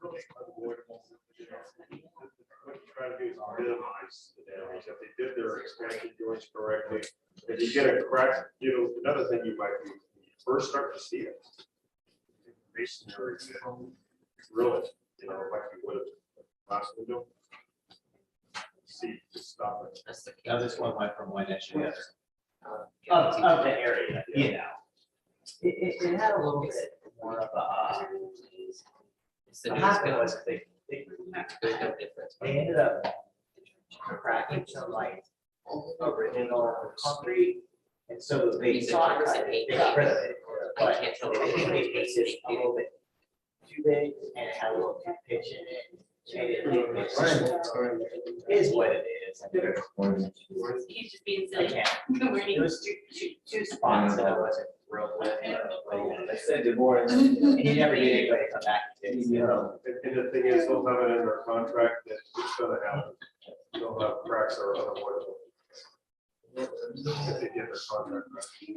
really unavoidable. What you try to do is minimize the damage. If they did their expansion joints correctly, if you get a crack, another thing you might do, when you first start to see it. Masonry, drill it, like you would have last window. See, just stop it. Now this one went from one inch to the other. Of the area, you know. It had a little bit more of a, what happened was they ended up cracking some like original concrete. And so they saw it, they got rid of it. But I think they made it a little bit too big and it had a little too pitch in it. Made it look like is what it is. He's just being I silly. can't. Where It he- was two spots that I wasn't real with. I said divorce, and he never did anybody come back and fix it. And the thing is, they'll have it in their contract that it's gonna happen. They'll have cracks that are unavoidable. If they get their contract right.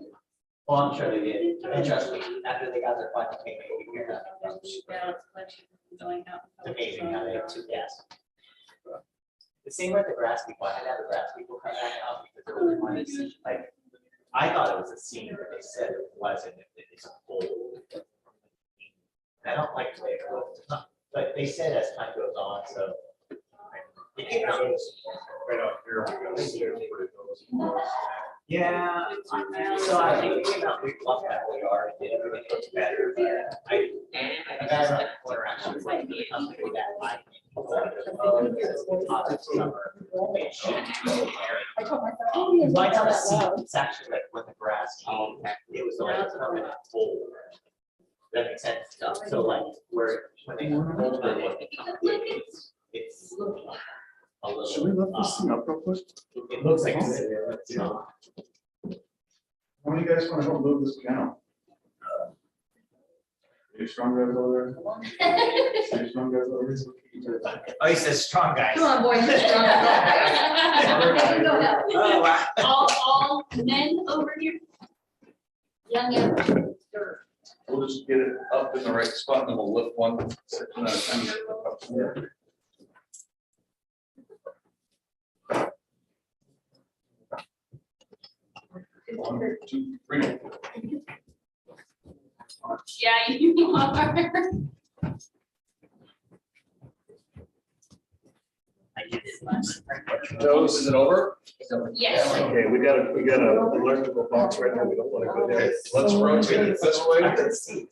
Well, I'm sure they did. And trust me, after they got their final payment, we figured out. It's amazing how they have two gas. The same with the grass people. I had to have the grass people come back out because there was one that's like, I thought it was a seam, but they said it wasn't. It's a hole. I don't like the way it looks, but they said as time goes on, so. It came out. Right out here, we got to see where it goes. Yeah, so I think it came out, we fluffed that whole yard, and did everything looks better, but a guy around the corner actually was like, the company that like. My house, it's actually like with the grass, it was like a permanent hole. That makes sense, so like, where, when they hold it, it's a little. Should we lift this thing up real quick? It looks like it's not. How many guys want to help move this piano? You strong guys over there? You strong guys over there? Oh, he says strong guys. Come on, boys, you're strong. Go now. Oh, wow. All men over here. Young and. We'll just get it up in the right spot and then we'll lift one section at a time. Up here. One, two, three. Yeah, you are. I get this much. Toes, is it over? Yes. Okay, we got a electrical box right now. We don't want to go there. Let's rotate it this way. I could see.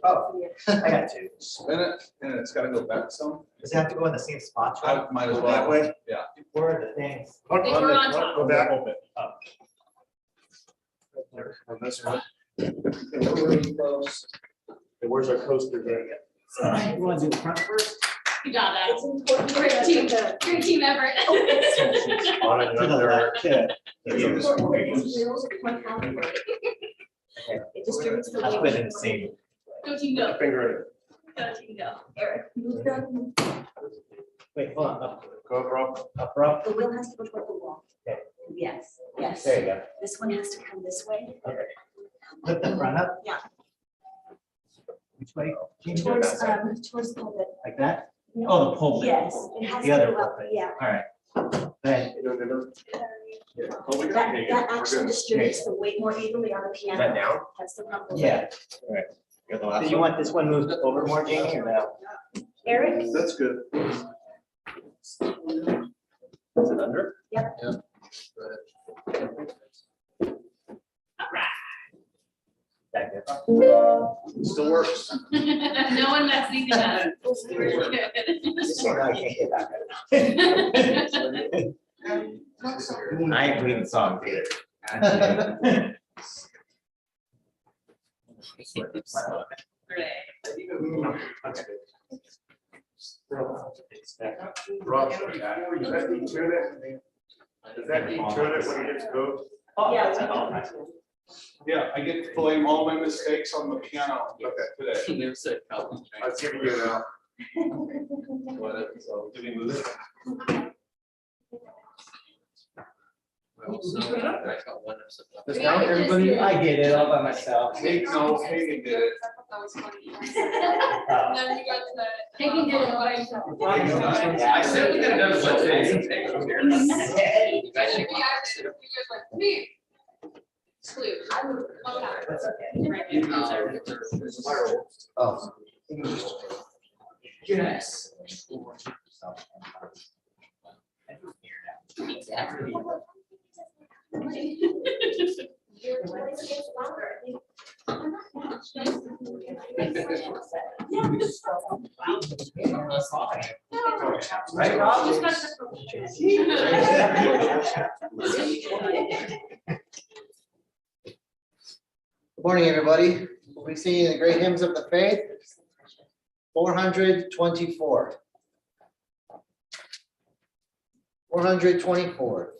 Oh, I got two. Spin it and it's gotta go back some. Does it have to go in the same spot? I might as well. That way? Yeah. Where are the things? They were on top. Go back. On this one. Really close. And where's our coaster going? You want to do the front first? Good job, Adam. Great team effort. On it, To the up there. left. It distributes the I'll put it in the same. Go team go. Finger Go team go. Eric, move the, Wait, hold on. Up, in it. Go, bro. up, up. the wheel has to go toward the wall. Okay. Yes, yes. There you go. This one has to come this way. Lift the front up. Yeah. Which way? Towards the pulpit. Like that? Oh, the pulpit. Yes, it has The to other go up, pulpit. yeah. All right. Then, Oh, we got That, it. that We're actually good. distributes the weight more evenly on the Is that piano. down? That's the problem. yeah. Got the Do last you one? want this one moved over more, Jamie, or no? Eric, That's good. Is it under? Yep. Yeah. That good? Still works. No one messing it up. We're good. So now I can't get back at it. I ain't leaving the song theater. Rob, does that detune it? Does that detune it when it gets go? Yeah. Yeah, I get to blame all my mistakes on the piano today. I'll give you now. So, did we move it? This down, everybody? I did it all by myself. No, Hagan did it. And then we got to. Taking it by yourself. I said we could have done one day. You guys should be active. You guys like, me. Sleep. Oh. Yes. Right, Rob? Good morning, everybody. We'll be singing the great hymns of the faith. 424. 424.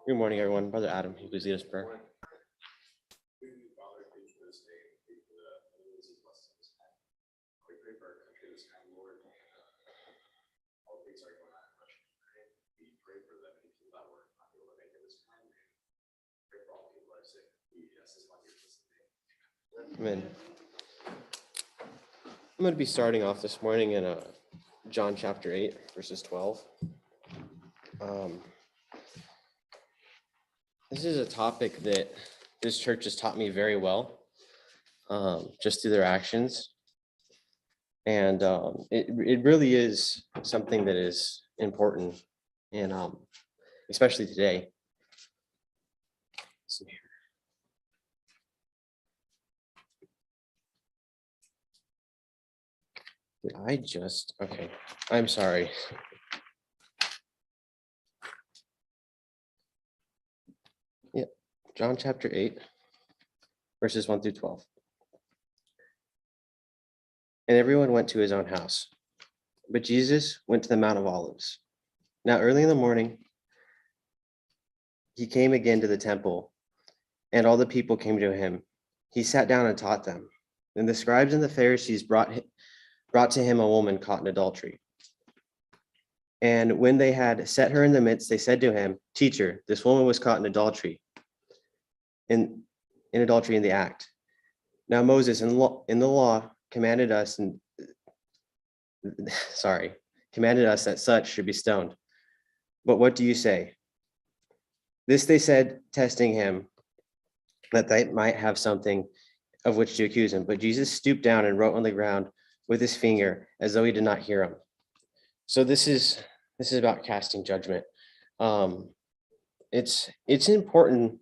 Good morning, everyone. Brother Adam, you please lead us in prayer. Amen. I'm going to be starting off this morning in John chapter 8, verses 12. This is a topic that this church has taught me very well, just through their actions. And it really is something that is important, and especially today. Let's see here. Did I just, okay, I'm sorry. Yeah, John chapter 8, verses 1 through 12. And everyone went to his own house, but Jesus went to the Mount of Olives. Now early in the morning, he came again to the temple, and all the people came to him. He sat down and taught them. And the scribes and the Pharisees brought to him a woman caught in adultery. And when they had set her in the midst, they said to him, "Teacher, this woman was caught in adultery, in adultery in the act. Now Moses in the law commanded us that such should be stoned. But what do you say?" This they said, testing him, that they might have something of which to accuse him. But Jesus stooped down and wrote on the ground with his finger as though he did not hear him. So this is about casting judgment. It's important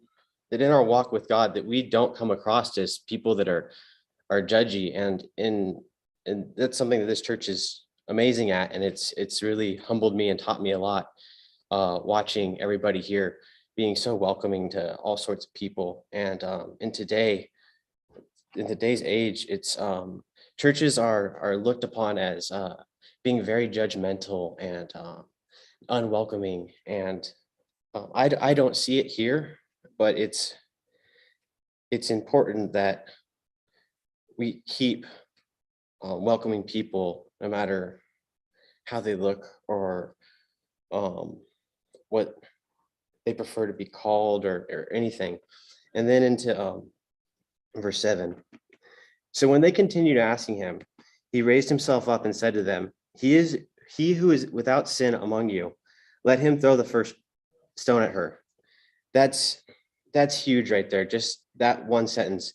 that in our walk with God that we don't come across as people that are judgy, and that's something that this church is amazing at, and it's really humbled me and taught me a lot, watching everybody here being so welcoming to all sorts of people. And in today's age, it's churches are looked upon as being very judgmental and unwelcoming, and I don't see it here, but it's important that we keep welcoming people no matter how they look or what they prefer to be called or anything. And then into verse 7. So when they continued asking him, he raised himself up and said to them, he who is without sin among you, let him throw the first stone at her. That's huge right there. Just that one sentence.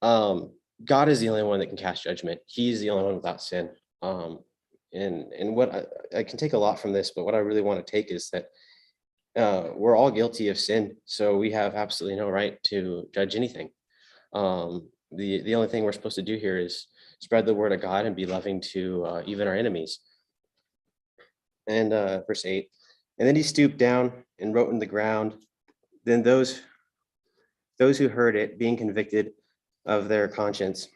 God is the only one that can cast judgment. He's the only one without sin. And what I can take a lot from this, but what I really want to take is that we're all guilty of sin. So we have absolutely no right to judge anything. The only thing we're supposed to do here is spread the word of God and be loving to even our enemies. And verse 8, and then he stooped down and wrote in the ground. Then those who heard it, being convicted of their conscience,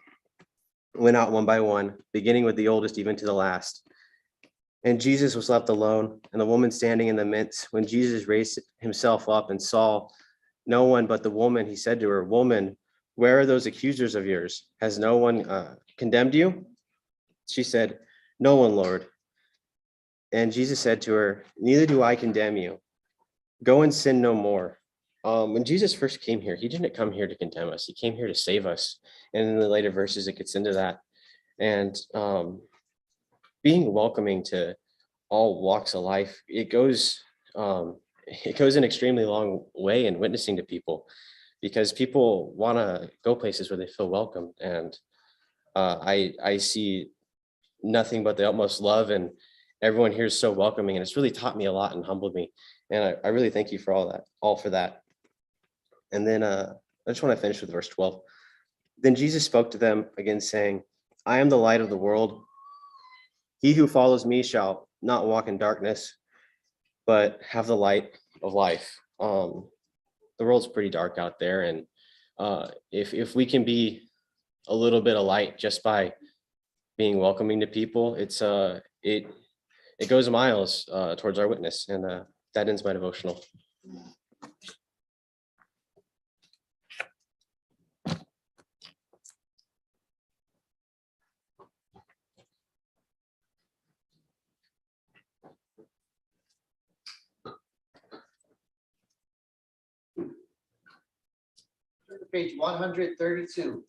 went out one by one, beginning with the oldest even to the last. And Jesus was left alone, and the woman standing in the midst. When Jesus raised himself up and saw no one but the woman, he said to her, "Woman, where are those accusers of yours? Has no one condemned you?" She said, "No one, Lord." And Jesus said to her, "Neither do I condemn you. Go and sin no more." When Jesus first came here, he didn't come here to condemn us. He came here to save us. And in the later verses, it gets into that. And being welcoming to all walks of life, it goes an extremely long way in witnessing to people, because people want to go places where they feel welcome. And I see nothing but the utmost love, and everyone here is so welcoming, and it's really taught me a lot and humbled me. And I really thank you for all for that. And then I just want to finish with verse 12. Then Jesus spoke to them again, saying, "I am the light of the world. He who follows me shall not walk in darkness, but have the light of life." The world's pretty dark out there, and if we can be a little bit of light just by being welcoming to people, it goes miles towards our witness. And that ends my devotional. Page 132.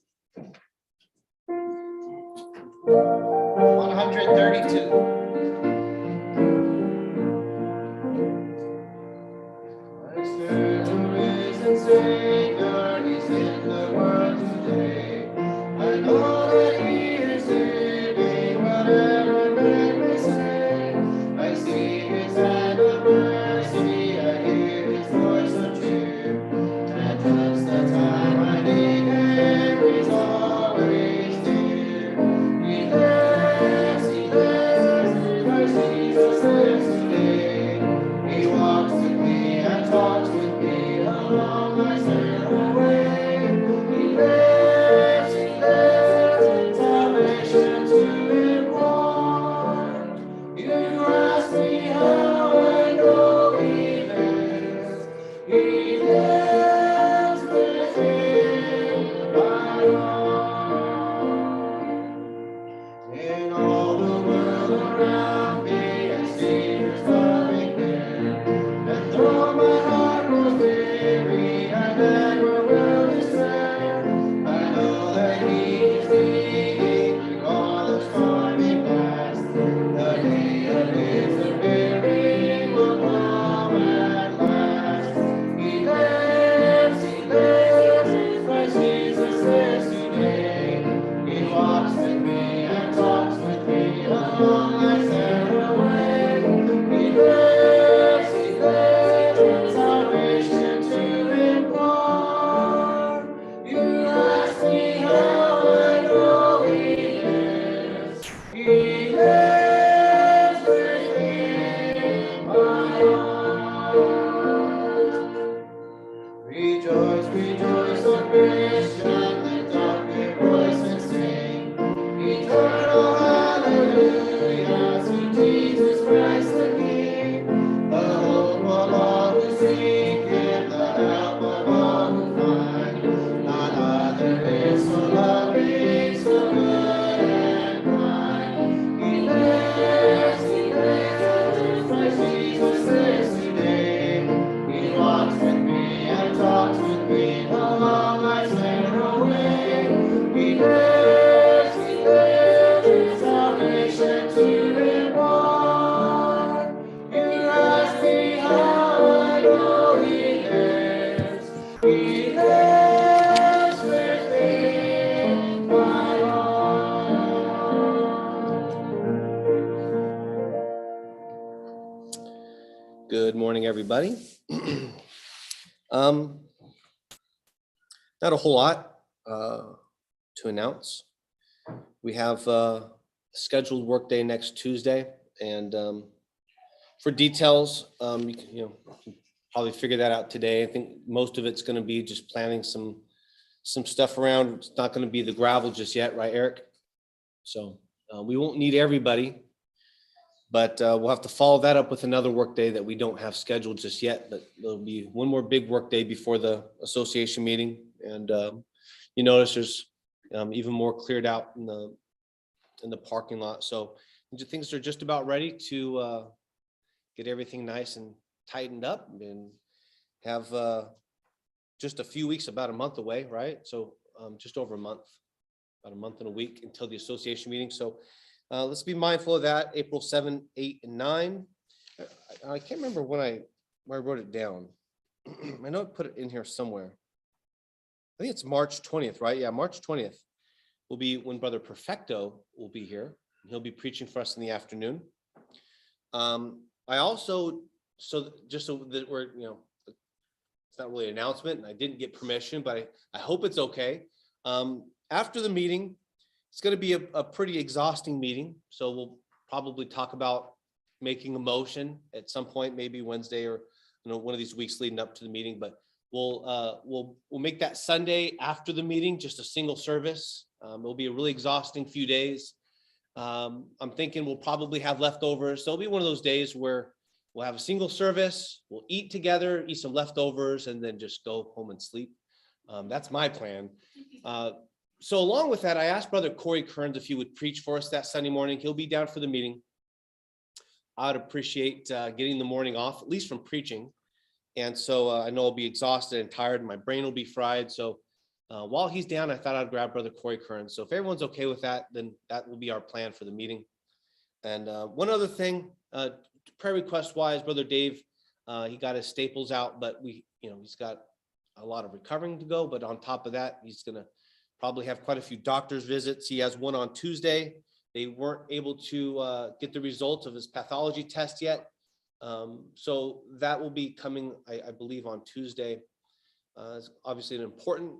132. I serve the risen Savior, he's in the world today. I know that he is saving whatever man may say. I see his hand of mercy, I hear his voice of cheer. And just the time I need him, he's always near. He lives long I sailed away. He lives, salvation to impart. You ask me how I know he lives. He lives within my heart. Rejoice, rejoice, O Christian, lift up your voice and sing. Eternal hallelujah to Jesus Christ the King. The hope of all who seek Him, the help of all who find. None other is so loving, so good and kind. He lives, Christ Jesus lives today. He walks with me and talks with me, how long I sail away. He lives, salvation to impart. You ask me how I know he lives. He lives within my heart. Good morning, everybody. Not a whole lot to announce. We have a scheduled workday next Tuesday, and for details, you can probably figure that out today. I think most of it's going to be just planning some stuff around. It's not going to be the gravel just yet, right, Eric? So we won't need everybody, but we'll have to follow that up with another workday that we don't have scheduled just yet. But there'll be one more big workday before the association meeting, and you notice there's even more cleared out in the parking lot. So things are just about ready to get everything nice and tightened up, and have just a few weeks, about a month away, right? So just over a month, about a month and a week until the association meeting. So let's be mindful of that. April 7, 8, and 9. I can't remember where I wrote it down. I know I put it in here somewhere. I think it's March 20th, right? Yeah, March 20th will be when Brother Perfecto will be here. He'll be preaching for us in the afternoon. I also, just so that we're, it's not really an announcement, and I didn't get permission, but I hope it's okay. After the meeting, it's going to be a pretty exhausting meeting. So we'll probably talk about making a motion at some point, maybe Wednesday or one of these weeks leading up to the meeting. But we'll make that Sunday after the meeting just a single service. It'll be a really exhausting few days. I'm thinking we'll probably have leftovers. So it'll be one of those days where we'll have a single service, we'll eat together, eat some leftovers, and then just go home and sleep. That's my plan. So along with that, I asked Brother Corey Kearns if he would preach for us that Sunday morning. He'll be down for the meeting. I'd appreciate getting the morning off, at least from preaching. And so I know I'll be exhausted and tired, and my brain will be fried. So while he's down, I thought I'd grab Brother Corey Kearns. So if everyone's okay with that, then that will be our plan for the meeting. And one other thing, prayer request wise, Brother Dave, he got his staples out, but he's got a lot of recovering to go. But on top of that, he's going to probably have quite a few doctor's visits. He has one on Tuesday. They weren't able to get the results of his pathology test yet. So that will be coming, I believe, on Tuesday. It's obviously an important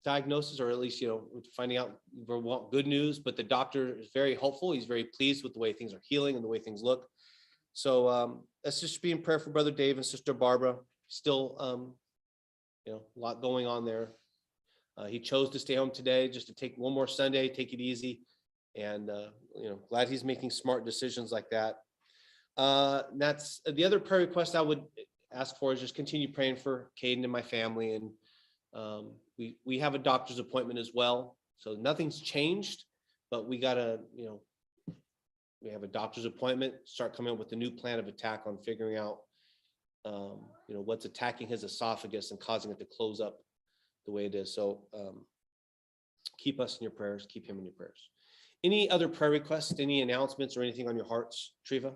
diagnosis, or at least, finding out, we want good news, but the doctor is very hopeful. He's very pleased with the way things are healing and the way things look. So let's just be in prayer for Brother Dave and Sister Barbara. Still, a lot going on there. He chose to stay home today just to take one more Sunday, take it easy. And, glad he's making smart decisions like that. That's the other prayer request I would ask for, is just continue praying for Caden and my family. And we have a doctor's appointment as well. So nothing's changed, but we gotta, we have a doctor's appointment, start coming up with a new plan of attack on figuring out, what's attacking his esophagus and causing it to close up the way it is. So keep us in your prayers, keep him in your prayers. Any other prayer requests, any announcements or anything on your hearts, Treva?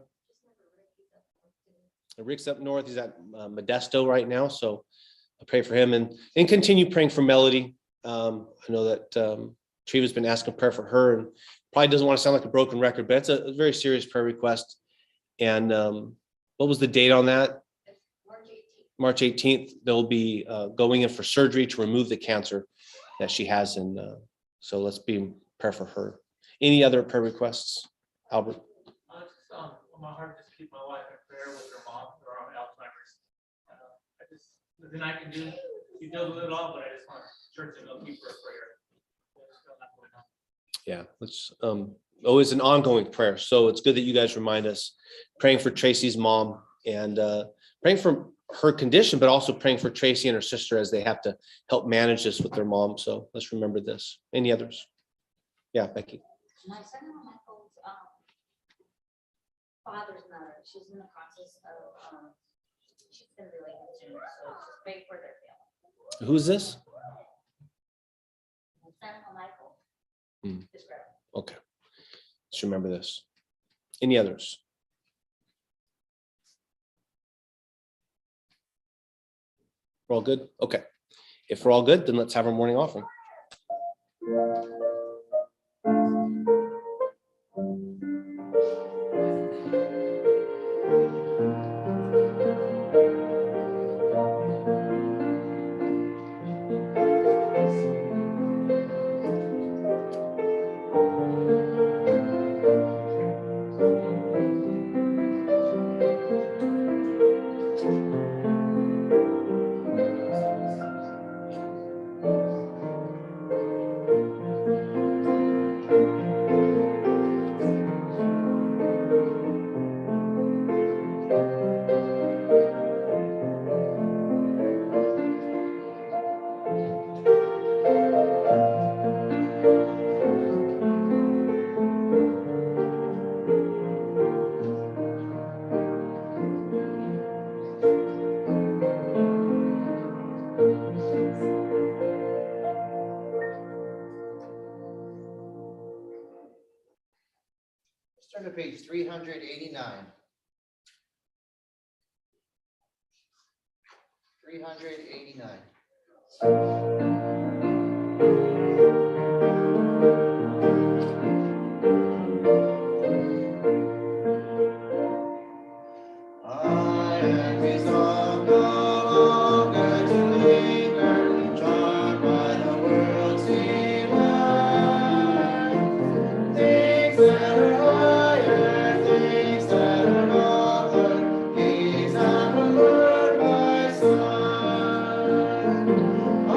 Rick's up north. He's at Modesto right now. So I pray for him and continue praying for Melody. I know that Treva's been asking prayer for her, and Probably doesn't want to sound like a broken record, but it's a very serious prayer request. And what was the date on that? March 18th. They'll be going in for surgery to remove the cancer that she has. And so let's be in prayer for her. Any other prayer requests, Albert? Just on my heart, just keep my wife in prayer with her mom, who are on Alzheimer's. Nothing I can do, she deals with it all, but I just want church to know, keep her in prayer. Yeah, it's always an ongoing prayer. So it's good that you guys remind us, praying for Tracy's mom and praying for her condition, but also praying for Tracy and her sister as they have to help manage this with their mom. So let's remember this. Any others? Yeah, Becky. My son Michael's father's mother, she's in the process of, she's gonna be like soon, so just pray for their family. Who's this? My son Michael. Hmm. His brother. Okay. Let's remember this. Any others? We're all good? Okay. If we're all good, then let's have our morning offering. Let's turn to page 389. 389. I am resolved no longer to linger, charmed by the world's delight. Things that are higher, things that are nobler, gaze onward my son. I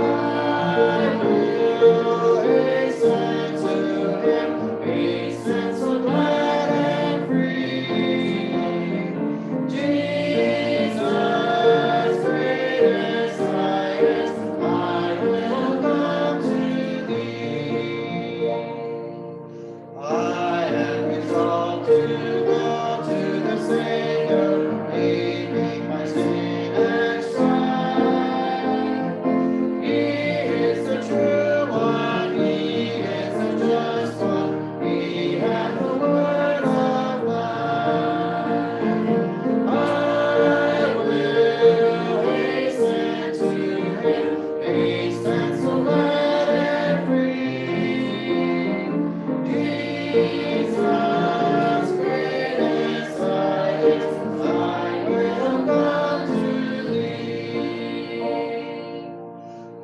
will hasten to him, hasten so glad and free. Jesus, greatest, highest, I will come to thee. I am resolved to go to the Savior, leaving my sin and strife. He is the true one, He is the just one, He hath the word of life. I will hasten to Him, hasten so glad and free. Jesus, greatest, highest, I will come to thee.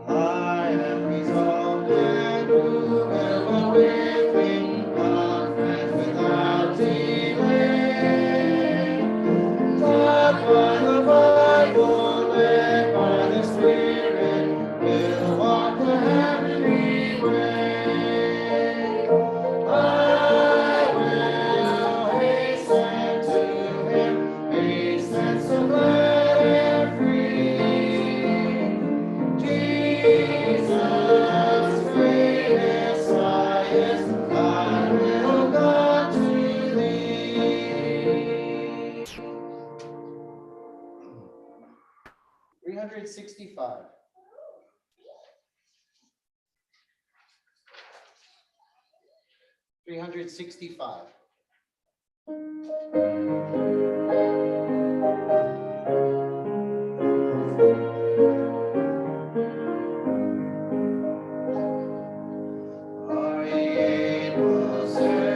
I am resolved and who will go with me, conference without delay. Taught by the Bible, led by the Spirit, will walk the heavenly way. I will hasten to Him, hasten so glad and free. Jesus, greatest, highest, I will come to thee. 365. 365. Are ye able, sir?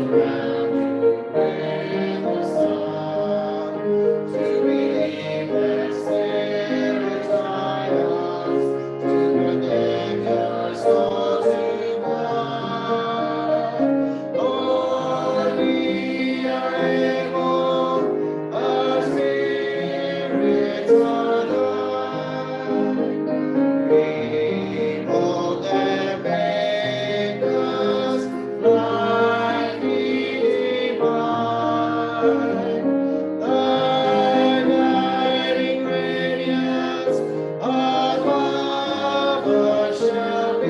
surround you with a song, to believe that Spirit triumphs, to connect your soul to God. Lord, we are able, our spirits are thine. Behold and make us like thee divine. Thy guiding radiance above us shall be,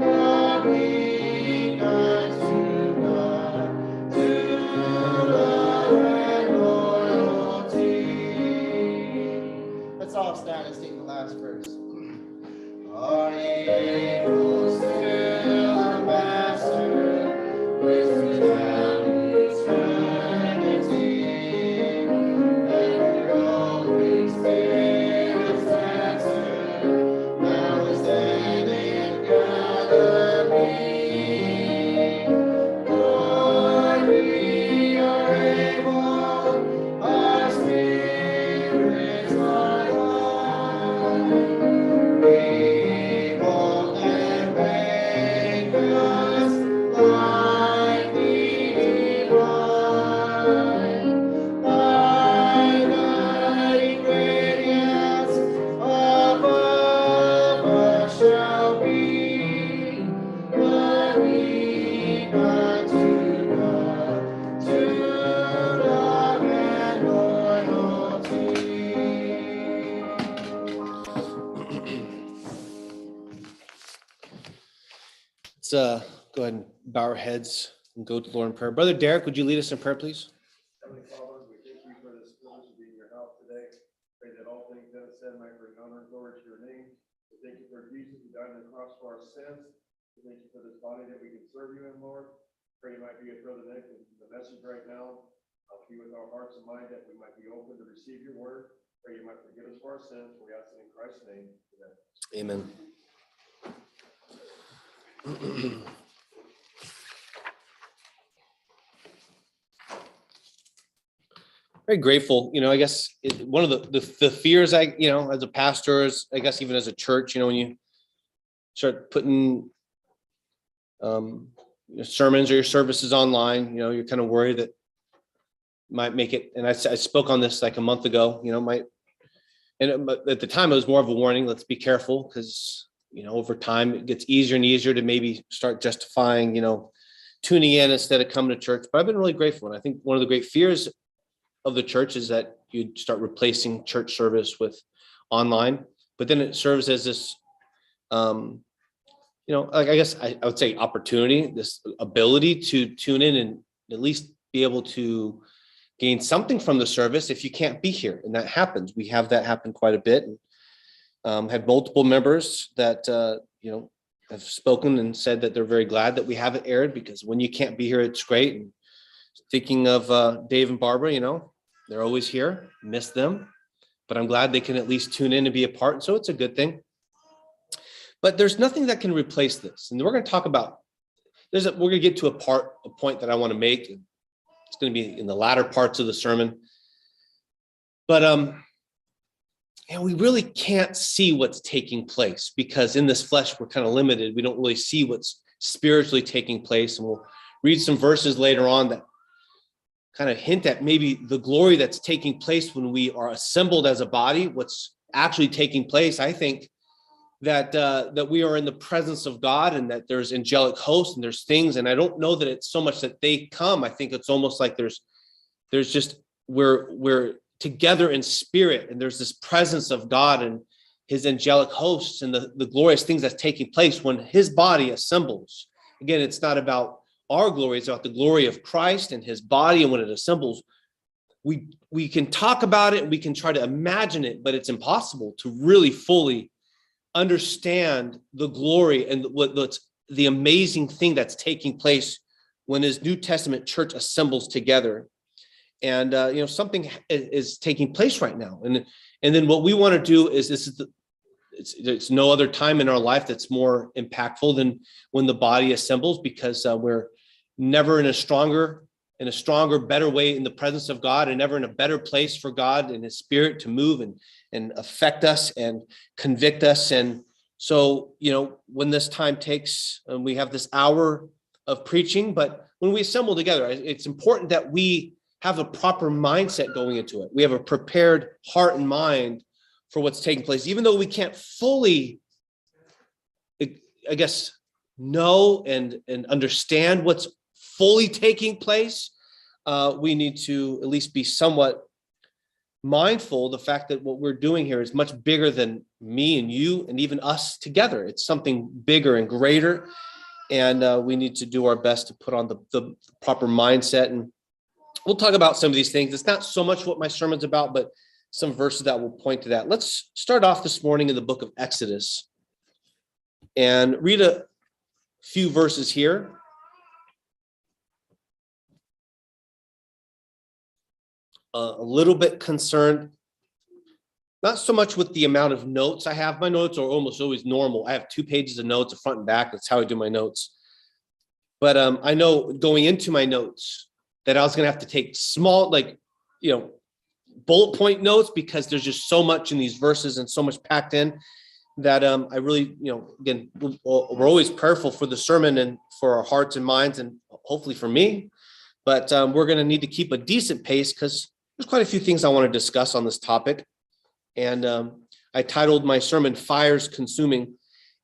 a beacon to God, to love and loyalty. Let's all stand and sing the last verse. Our eagles to the master, with whose values eternity, and rolling spirits answer, now is then and gather me. Lord, we are able, our spirits are thine. Behold and make us like thee divine. Thy guiding radiance above us shall be, a beacon to God, to love and loyalty. Let's go ahead and bow our heads and go to the Lord in prayer. Brother Derek, would you lead us in prayer, please? Heavenly Father, we thank you for this privilege of being your help today. Pray that all things that are said might bring honor and glory to your name. We thank you for Jesus who died on the cross for our sins. We thank you for this body that we can serve you in, Lord. Pray you might be with Brother Nick and the message right now. Be with our hearts and mind that we might be open to receive your word. Pray you might forgive us for our sins. We ask it in Christ's name. Amen. Amen. Very grateful, I guess one of the fears as a pastor, is, I guess even as a church, when you start putting sermons or your services online, you're kind of worried that might make it. And I spoke on this like a month ago, but at the time it was more of a warning. Let's be careful because, over time it gets easier and easier to maybe start justifying, tuning in instead of coming to church. But I've been really grateful. And I think one of the great fears of the church is that you start replacing church service with online, but then it serves as this, I guess I would say opportunity, this ability to tune in and at least be able to gain something from the service if you can't be here. And that happens. We have that happen quite a bit. And had multiple members that, have spoken and said that they're very glad that we have it aired, because when you can't be here, it's great. And thinking of Dave and Barbara, they're always here, miss them, but I'm glad they can at least tune in and be a part. So it's a good thing. But there's nothing that can replace this. And we're going to talk about, we're going to get to a point that I want to make. It's going to be in the latter parts of the sermon. But we really can't see what's taking place, because in this flesh, we're kind of limited. We don't really see what's spiritually taking place. And we'll read some verses later on that kind of hint at maybe the glory that's taking place when we are assembled as a body. What's actually taking place, I think, that we are in the presence of God, and that there's angelic hosts and there's things. And I don't know that it's so much that they come. I think it's almost like there's just, we're together in spirit, and there's this presence of God and his angelic hosts and the glorious things that's taking place when his body assembles. Again, it's not about our glory, it's about the glory of Christ and his body. And when it assembles, we can talk about it and we can try to imagine it, but it's impossible to really fully understand the glory and what's the amazing thing that's taking place when his New Testament church assembles together. And something is taking place right now. And then what we want to do is it's no other time in our life that's more impactful than when the body assembles, because we're never in a stronger, better way in the presence of God, and never in a better place for God and his spirit to move and affect us and convict us. And so, when this time takes, and we have this hour of preaching, but when we assemble together, it's important that we have a proper mindset going into it. We have a prepared heart and mind for what's taking place, even though we can't fully, I guess, know and understand what's fully taking place. We need to at least be somewhat mindful of the fact that what we're doing here is much bigger than me and you and even us together. It's something bigger and greater, and we need to do our best to put on the proper mindset. And we'll talk about some of these things. It's not so much what my sermon's about, but some verses that will point to that. Let's start off this morning in the book of Exodus and read a few verses here. A little bit concerned, not so much with the amount of notes I have. My notes are almost always normal. I have 2 pages of notes, a front and back. That's how I do my notes. But I know going into my notes that I was going to have to take small, bullet point notes, because there's just so much in these verses and so much packed in that I really, again, we're always prayerful for the sermon and for our hearts and minds, and hopefully for me. But we're going to need to keep a decent pace because there's quite a few things I want to discuss on this topic. And I titled my sermon, Fires Consuming.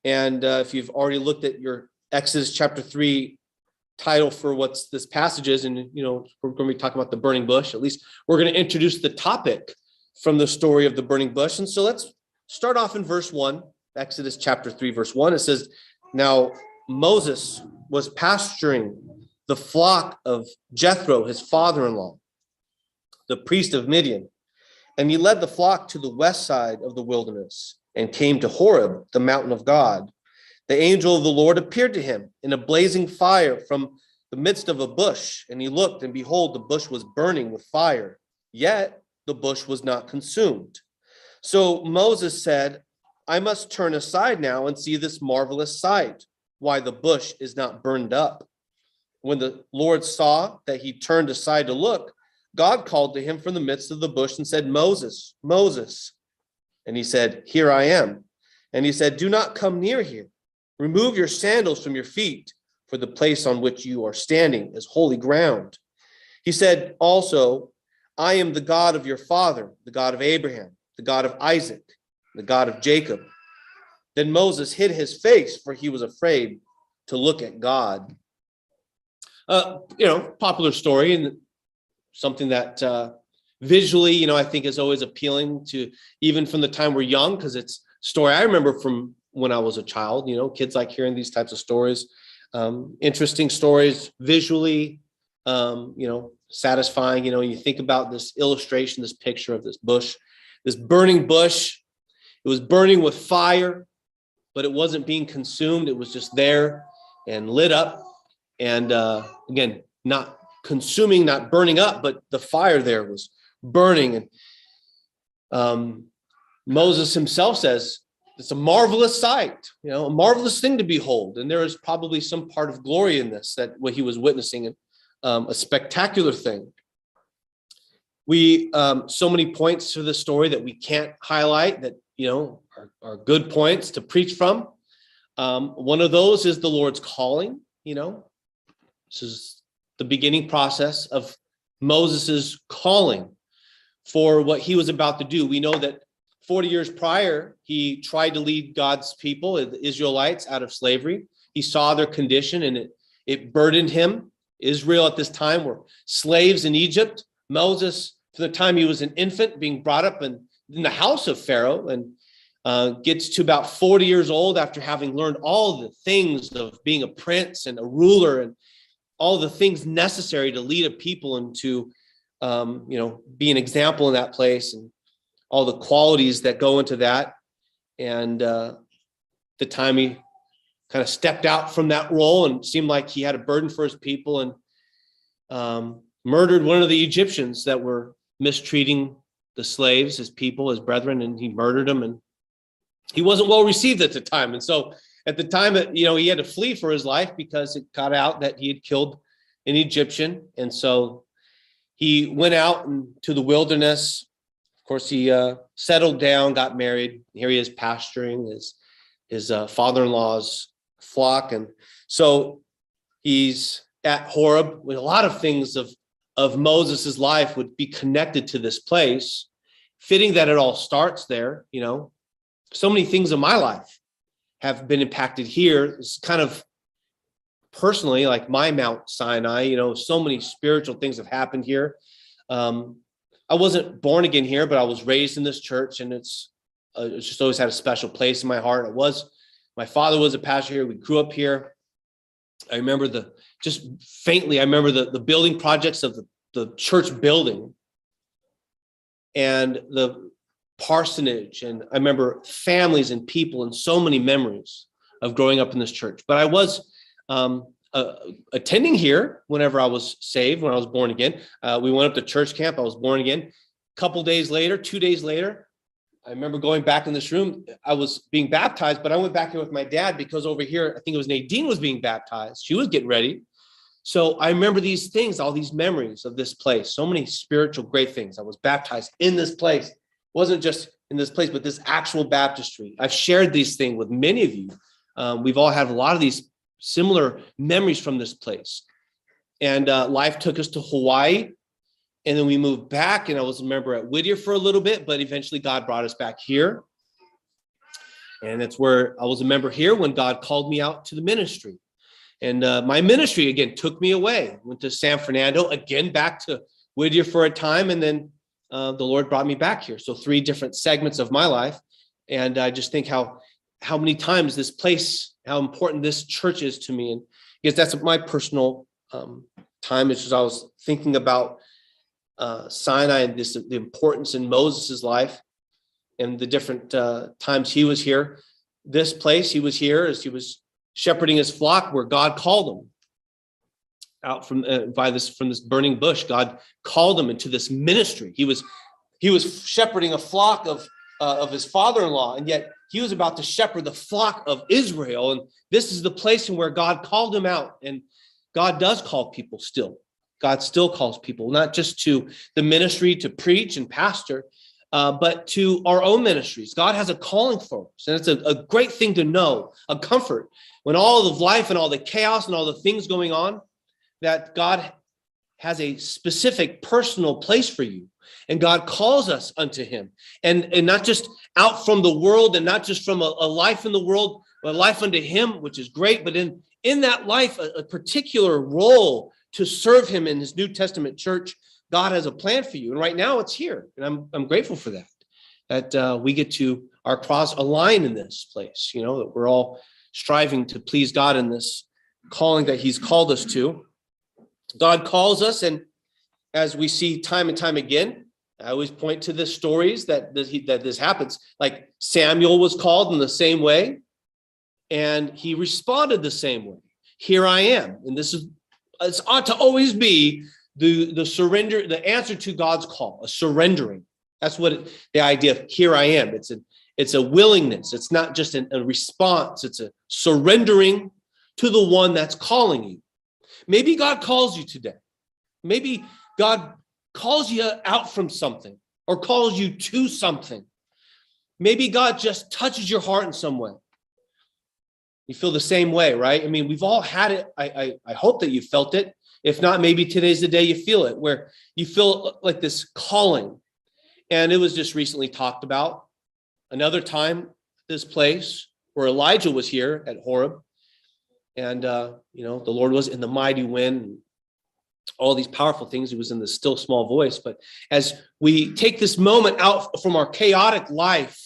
And if you've already looked at your Exodus chapter 3 title for what's this passage is, and we're going to be talking about the burning bush. At least we're going to introduce the topic from the story of the burning bush. And so let's start off in verse 1, Exodus chapter 3, verse 1. It says, "Now Moses was pasturing the flock of Jethro, his father-in-law, the priest of Midian, and he led the flock to the west side of the wilderness and came to Horeb, the mountain of God. The angel of the Lord appeared to him in a blazing fire from the midst of a bush, and he looked, and behold, the bush was burning with fire, yet the bush was not consumed. So Moses said, I must turn aside now and see this marvelous sight, why the bush is not burned up. When the Lord saw that he turned aside to look, God called to him from the midst of the bush and said, Moses, Moses. And he said, Here I am. And he said, Do not come near here. Remove your sandals from your feet, for the place on which you are standing is holy ground. He said also, I am the God of your father, the God of Abraham, the God of Isaac, the God of Jacob. Then Moses hid his face, for he was afraid to look at God." Popular story, and something that visually, I think is always appealing to, even from the time we're young, because it's a story I remember from when I was a child. Kids like hearing these types of stories, interesting stories visually, satisfying. You think about this illustration, this picture of this bush, this burning bush. It was burning with fire, but it wasn't being consumed. It was just there and lit up. And again, not consuming, not burning up, but the fire there was burning. And Moses himself says, it's a marvelous sight, a marvelous thing to behold. And there is probably some part of glory in this, that what he was witnessing, a spectacular thing. We, so many points to the story that we can't highlight that, are good points to preach from. One of those is the Lord's calling. This is the beginning process of Moses's calling for what he was about to do. We know that 40 years prior, he tried to lead God's people, the Israelites, out of slavery. He saw their condition and it burdened him. Israel at this time were slaves in Egypt. Moses, from the time he was an infant, being brought up in the house of Pharaoh, and gets to about 40 years old after having learned all the things of being a prince and a ruler and all the things necessary to lead a people and to, be an example in that place, and all the qualities that go into that. And the time he kind of stepped out from that role and seemed like he had a burden for his people, and murdered one of the Egyptians that were mistreating the slaves, his people, his brethren, and he murdered them. And he wasn't well received at the time. And so at the time that, he had to flee for his life because it got out that he had killed an Egyptian. And so he went out into the wilderness. Of course, he settled down, got married. Here he is pasturing his father-in-law's flock. And so he's at Horeb, with a lot of things of Moses' life would be connected to this place. Fitting that it all starts there, you know. So many things in my life have been impacted here. It's kind of personally like my Mount Sinai, you know, so many spiritual things have happened here. I wasn't born again here, but I was raised in this church, and it's just always had a special place in my heart. My father was a pastor here. We grew up here. I remember just faintly, I remember the building projects of the church building and the parsonage. And I remember families and people and so many memories of growing up in this church. But I was attending here whenever I was saved, when I was born again. We went up to church camp. I was born again. A couple days later, 2 days later, I remember going back in this room. I was being baptized, but I went back here with my dad because over here, I think it was Nadine was being baptized. She was getting ready. So I remember these things, all these memories of this place, so many spiritual great things. I was baptized in this place. It wasn't just in this place, but this actual baptistry. I've shared these things with many of you. We've all had a lot of these similar memories from this place. And life took us to Hawaii. And then we moved back, and I was a member at Whittier for a little bit, but eventually God brought us back here. And that's where I was a member here when God called me out to the ministry. And my ministry, again, took me away. Went to San Fernando, again, back to Whittier for a time. And then the Lord brought me back here. So 3 different segments of my life. And I just think how many times this place, how important this church is to me. And because that's my personal time. It's just I was thinking about Sinai and the importance in Moses' life and the different times he was here. This place, he was here as he was shepherding his flock, where God called him out from this burning bush. God called him into this ministry. He was shepherding a flock of his father-in-law, and yet he was about to shepherd the flock of Israel. And this is the place in where God called him out. And God does call people still. God still calls people, not just to the ministry to preach and pastor, but to our own ministries. God has a calling for us. And it's a great thing to know, a comfort, when all of life and all the chaos and all the things going on, that God has a specific personal place for you. And God calls us unto him. And not just out from the world, and not just from a life in the world, but a life unto him, which is great. But in that life, a particular role to serve him in his New Testament church. God has a plan for you. And right now it's here. And I'm grateful for that we get to our cross align in this place, you know, that we're all striving to please God in this calling that he's called us to. God calls us. And as we see time and time again, I always point to the stories that this happens. Like Samuel was called in the same way, and he responded the same way. Here I am. And it ought to always be the surrender, the answer to God's call, a surrendering. That's what the idea of here I am. It's a willingness. It's not just a response. It's a surrendering to the one that's calling you. Maybe God calls you today. Maybe God calls you out from something or calls you to something. Maybe God just touches your heart in some way. You feel the same way, right? I mean, we've all had it. I hope that you felt it. If not, maybe today's the day you feel it, where you feel like this calling. And it was just recently talked about. Another time, this place where Elijah was here at Horeb. And, the Lord was in the mighty wind, all these powerful things. He was in the still small voice. But as we take this moment out from our chaotic life,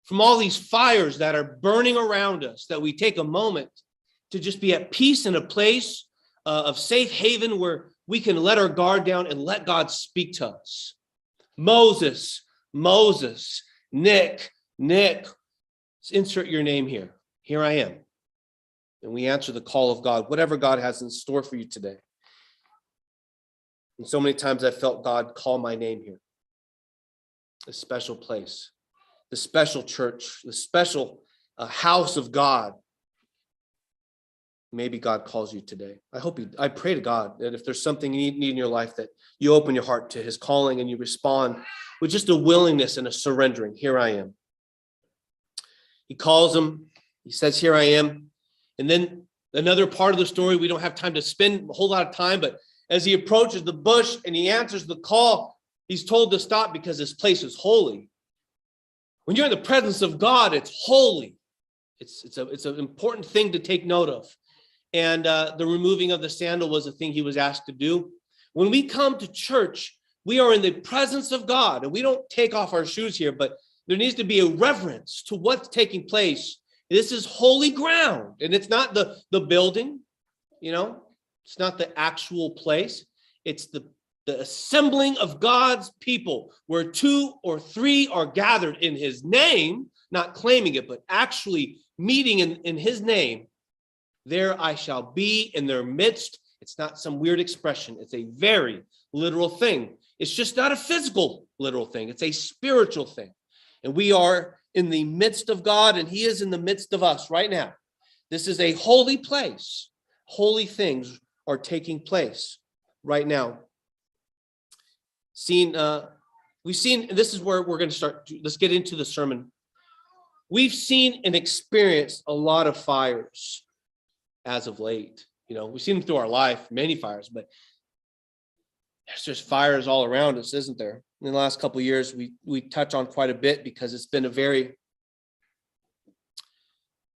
from all these fires that are burning around us, that we take a moment to just be at peace in a place of safe haven where we can let our guard down and let God speak to us. Moses, Nick, insert your name here. Here I am. And we answer the call of God, whatever God has in store for you today. And so many times I felt God call my name here. A special place, the special church, the special house of God. Maybe God calls you today. I pray to God that if there's something you need in your life, that you open your heart to his calling and you respond with just a willingness and a surrendering. Here I am. He calls him. He says, here I am. And then another part of the story, we don't have time to spend a whole lot of time, but as he approaches the bush and he answers the call, he's told to stop because this place is holy. When you're in the presence of God, it's holy. It's an important thing to take note of. And the removing of the sandal was a thing he was asked to do. When we come to church, we are in the presence of God, and we don't take off our shoes here, but there needs to be a reverence to what's taking place. This is holy ground, and it's not the building, it's not the actual place. It's the assembling of God's people, where 2 or 3 are gathered in his name, not claiming it, but actually meeting in his name. There I shall be in their midst. It's not some weird expression. It's a very literal thing. It's just not a physical literal thing. It's a spiritual thing. And we are in the midst of God, and he is in the midst of us right now. This is a holy place. Holy things are taking place right now. We've seen, this is where we're going to start. Let's get into the sermon. We've seen and experienced a lot of fires as of late. We've seen them through our life, many fires, but there's just fires all around us, isn't there? In the last couple of years, we touch on quite a bit because it's been a very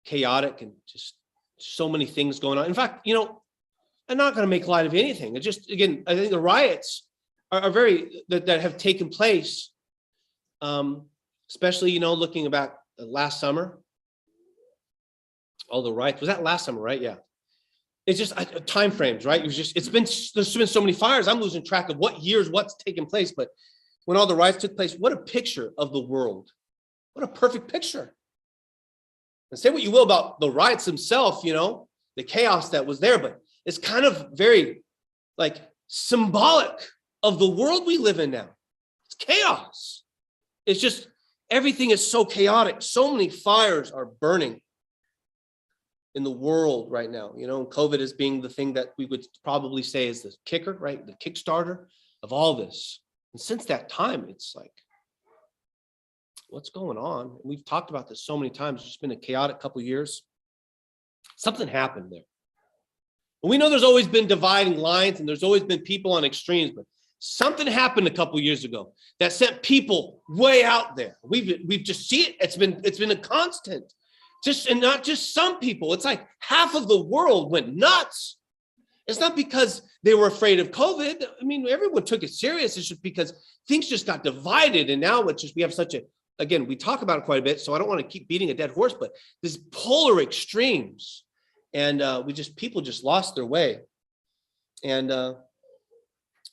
chaotic and just so many things going on. In fact, I'm not going to make light of anything. It just, again, I think the riots are very, that have taken place, especially, looking back last summer. All the riots, was that last summer, right? Yeah. It's just time frames, right? There's been so many fires. I'm losing track of what years, what's taken place. But when all the riots took place, what a picture of the world. What a perfect picture. And say what you will about the riots themselves, the chaos that was there, but it's kind of very symbolic of the world we live in now. It's chaos. It's just, everything is so chaotic. So many fires are burning in the world right now. COVID is being the thing that we would probably say is the kicker, right? The Kickstarter of all this. And since that time, it's like, what's going on? We've talked about this so many times. It's just been a chaotic couple of years. Something happened there. And we know there's always been dividing lines and there's always been people on extremes, but something happened a couple of years ago that sent people way out there. We've just seen it. It's been a constant. And not just some people. It's like half of the world went nuts. It's not because they were afraid of COVID. I mean, everyone took it serious. It's just because things just got divided. And now we have such again, we talk about it quite a bit, so I don't want to keep beating a dead horse, but these polar extremes. And people just lost their way. And,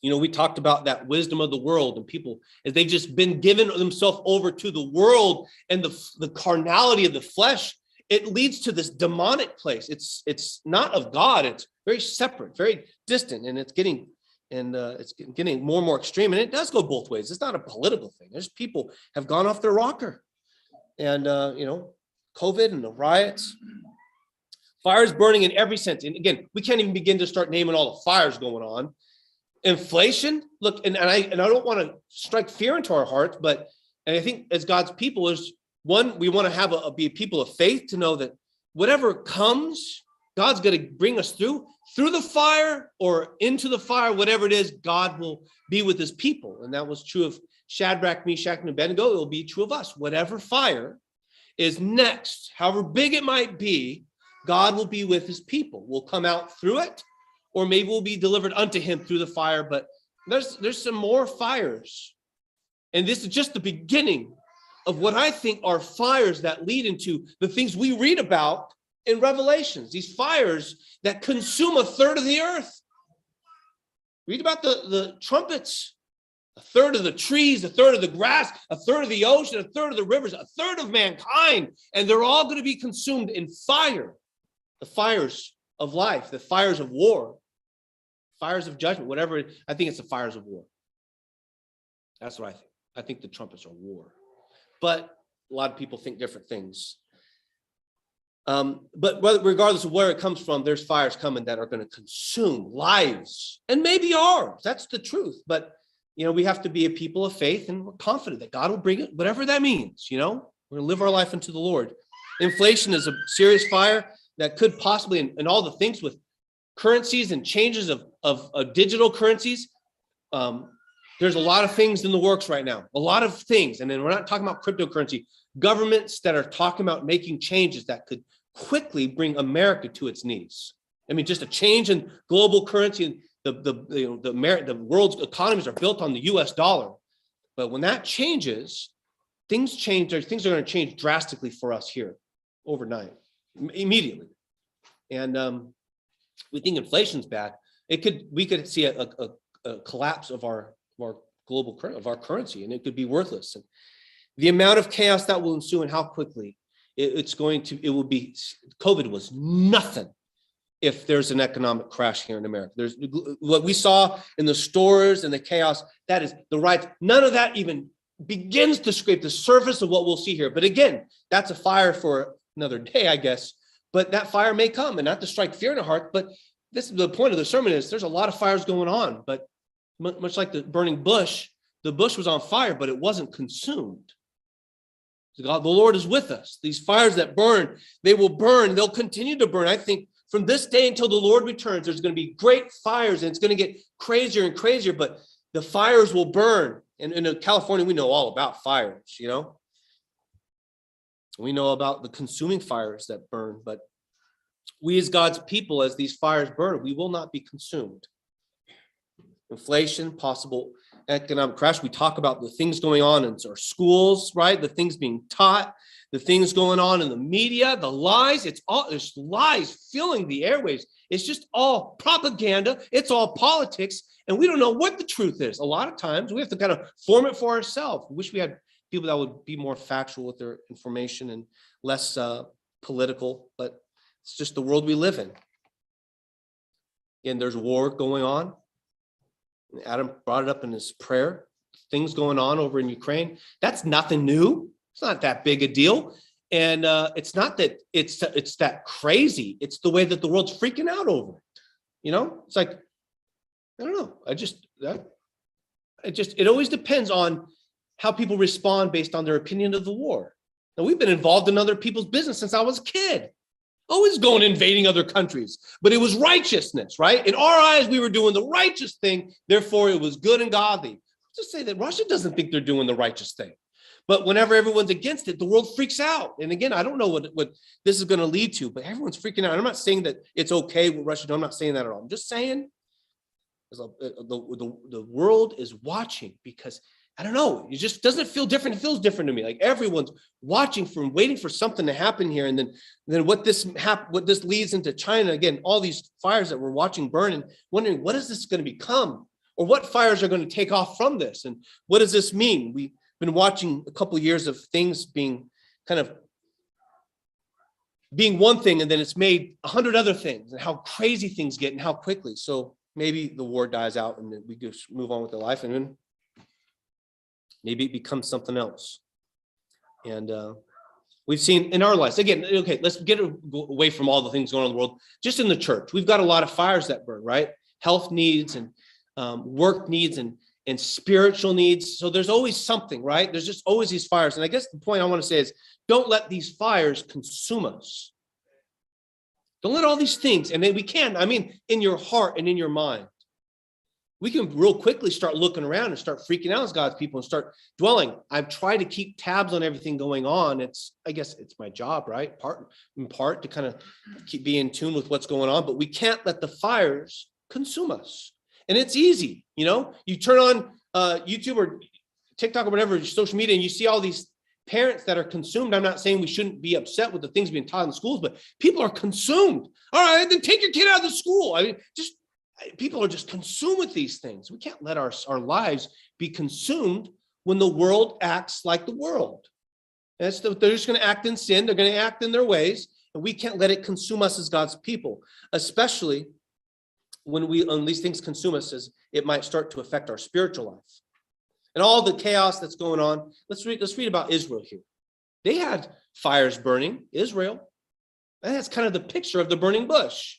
we talked about that wisdom of the world, and people, as they've just been given themselves over to the world and the carnality of the flesh, it leads to this demonic place. It's not of God. It's very separate, very distant, and it's getting more and more extreme. And it does go both ways. It's not a political thing. There's people have gone off their rocker, and COVID and the riots, fires burning in every sense. And again, we can't even begin to start naming all the fires going on. Inflation, look, and I don't want to strike fear into our hearts, but I think as God's people is one, we want to be a people of faith to know that whatever comes, God's going to bring us through the fire or into the fire, whatever it is, God will be with his people. And that was true of Shadrach, Meshach, and Abednego. It will be true of us. Whatever fire is next, however big it might be, God will be with his people. We'll come out through it, or maybe we'll be delivered unto him through the fire. But there's some more fires. And this is just the beginning of what I think are fires that lead into the things we read about in Revelations. These fires that consume a third of the earth. Read about the trumpets. A third of the trees, a third of the grass, a third of the ocean, a third of the rivers, a third of mankind. And they're all going to be consumed in fire. The fires of life, the fires of war, fires of judgment, whatever. I think it's the fires of war. That's what I think. I think the trumpets are war. But a lot of people think different things. But regardless of where it comes from, there's fires coming that are going to consume lives and maybe ours. That's the truth. But, we have to be a people of faith, and we're confident that God will bring it, whatever that means. We're going to live our life unto the Lord. Inflation is a serious fire that could possibly, and all the things with currencies and changes of digital currencies. There's a lot of things in the works right now, a lot of things. And then we're not talking about cryptocurrency, governments that are talking about making changes that could quickly bring America to its knees. I mean, just a change in global currency, and the world's economies are built on the US dollar. But when that changes, things change, or things are going to change drastically for us here overnight, immediately. And we think inflation's bad. We could see a collapse of our global currency, and it could be worthless. And the amount of chaos that will ensue and how quickly it will be. COVID was nothing if there's an economic crash here in America. There's what we saw in the stores and the chaos, that is the riots. None of that even begins to scrape the surface of what we'll see here. But again, that's a fire for another day, I guess. But that fire may come, and not to strike fear in the heart, but this is the point of the sermon is there's a lot of fires going on, but much like the burning bush, the bush was on fire, but it wasn't consumed. God, the Lord is with us. These fires that burn, they will burn. They'll continue to burn. I think from this day until the Lord returns, there's going to be great fires, and it's going to get crazier and crazier, but the fires will burn. And in California, we know all about fires, We know about the consuming fires that burn, but we as God's people, as these fires burn, we will not be consumed. Inflation, possible economic crash. We talk about the things going on in our schools, right? The things being taught, the things going on in the media, the lies. There's lies filling the airwaves. It's just all propaganda. It's all politics. And we don't know what the truth is. A lot of times we have to kind of form it for ourselves. We wish we had people that would be more factual with their information and less political, but it's just the world we live in. And there's war going on. Adam brought it up in his prayer. Things going on over in Ukraine. That's nothing new. It's not that big a deal. And it's not that it's that crazy. It's the way that the world's freaking out over it. It's like, I don't know. It always depends on how people respond based on their opinion of the war. Now, we've been involved in other people's business since I was a kid. Always going invading other countries, but it was righteousness, right? In our eyes, we were doing the righteous thing. Therefore, it was good and godly. Just say that Russia doesn't think they're doing the righteous thing. But whenever everyone's against it, the world freaks out. And again, I don't know what this is going to lead to, but everyone's freaking out. And I'm not saying that it's okay with Russia. I'm not saying that at all. I'm just saying the world is watching because I don't know. It just doesn't feel different. It feels different to me. Like everyone's watching waiting for something to happen here. And then what this leads into China, again, all these fires that we're watching burn and wondering, what is this going to become? Or what fires are going to take off from this? And what does this mean? We've been watching a couple of years of things being one thing, and then it's made 100 other things, and how crazy things get and how quickly. So maybe the war dies out and then we just move on with their life, and then maybe it becomes something else. And we've seen in our lives, again, okay, let's get away from all the things going on in the world. Just in the church, we've got a lot of fires that burn, right? Health needs and work needs and spiritual needs. So there's always something, right? There's just always these fires. And I guess the point I want to say is, don't let these fires consume us. Don't let all these things, and then we can, in your heart and in your mind, we can real quickly start looking around and start freaking out as God's people and start dwelling. I've tried to keep tabs on everything going on. I guess it's my job, right? In part to kind of keep being in tune with what's going on, but we can't let the fires consume us. And it's easy, you turn on YouTube or TikTok or whatever, social media, and you see all these parents that are consumed. I'm not saying we shouldn't be upset with the things being taught in the schools, but people are consumed. All right, then take your kid out of the school. People are just consumed with these things. We can't let our lives be consumed when the world acts like the world. They're just going to act in sin. They're going to act in their ways, and we can't let it consume us as God's people, especially when these things consume us, as it might start to affect our spiritual life. And all the chaos that's going on. Let's read about Israel here. They had fires burning, Israel. And that's kind of the picture of the burning bush.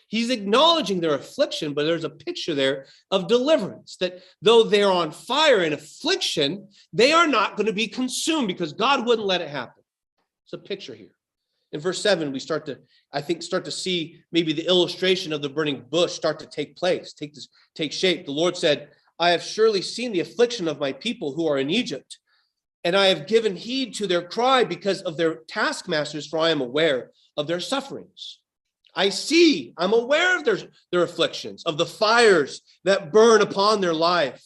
He's acknowledging their affliction, but there's a picture there of deliverance, that though they're on fire in affliction, they are not going to be consumed because God wouldn't let it happen. It's a picture here. In verse 7, we start to see maybe the illustration of the burning bush start to take place, take shape. The Lord said, I have surely seen the affliction of my people who are in Egypt, and I have given heed to their cry because of their taskmasters, for I am aware of their sufferings. I'm aware of their afflictions, of the fires that burn upon their life.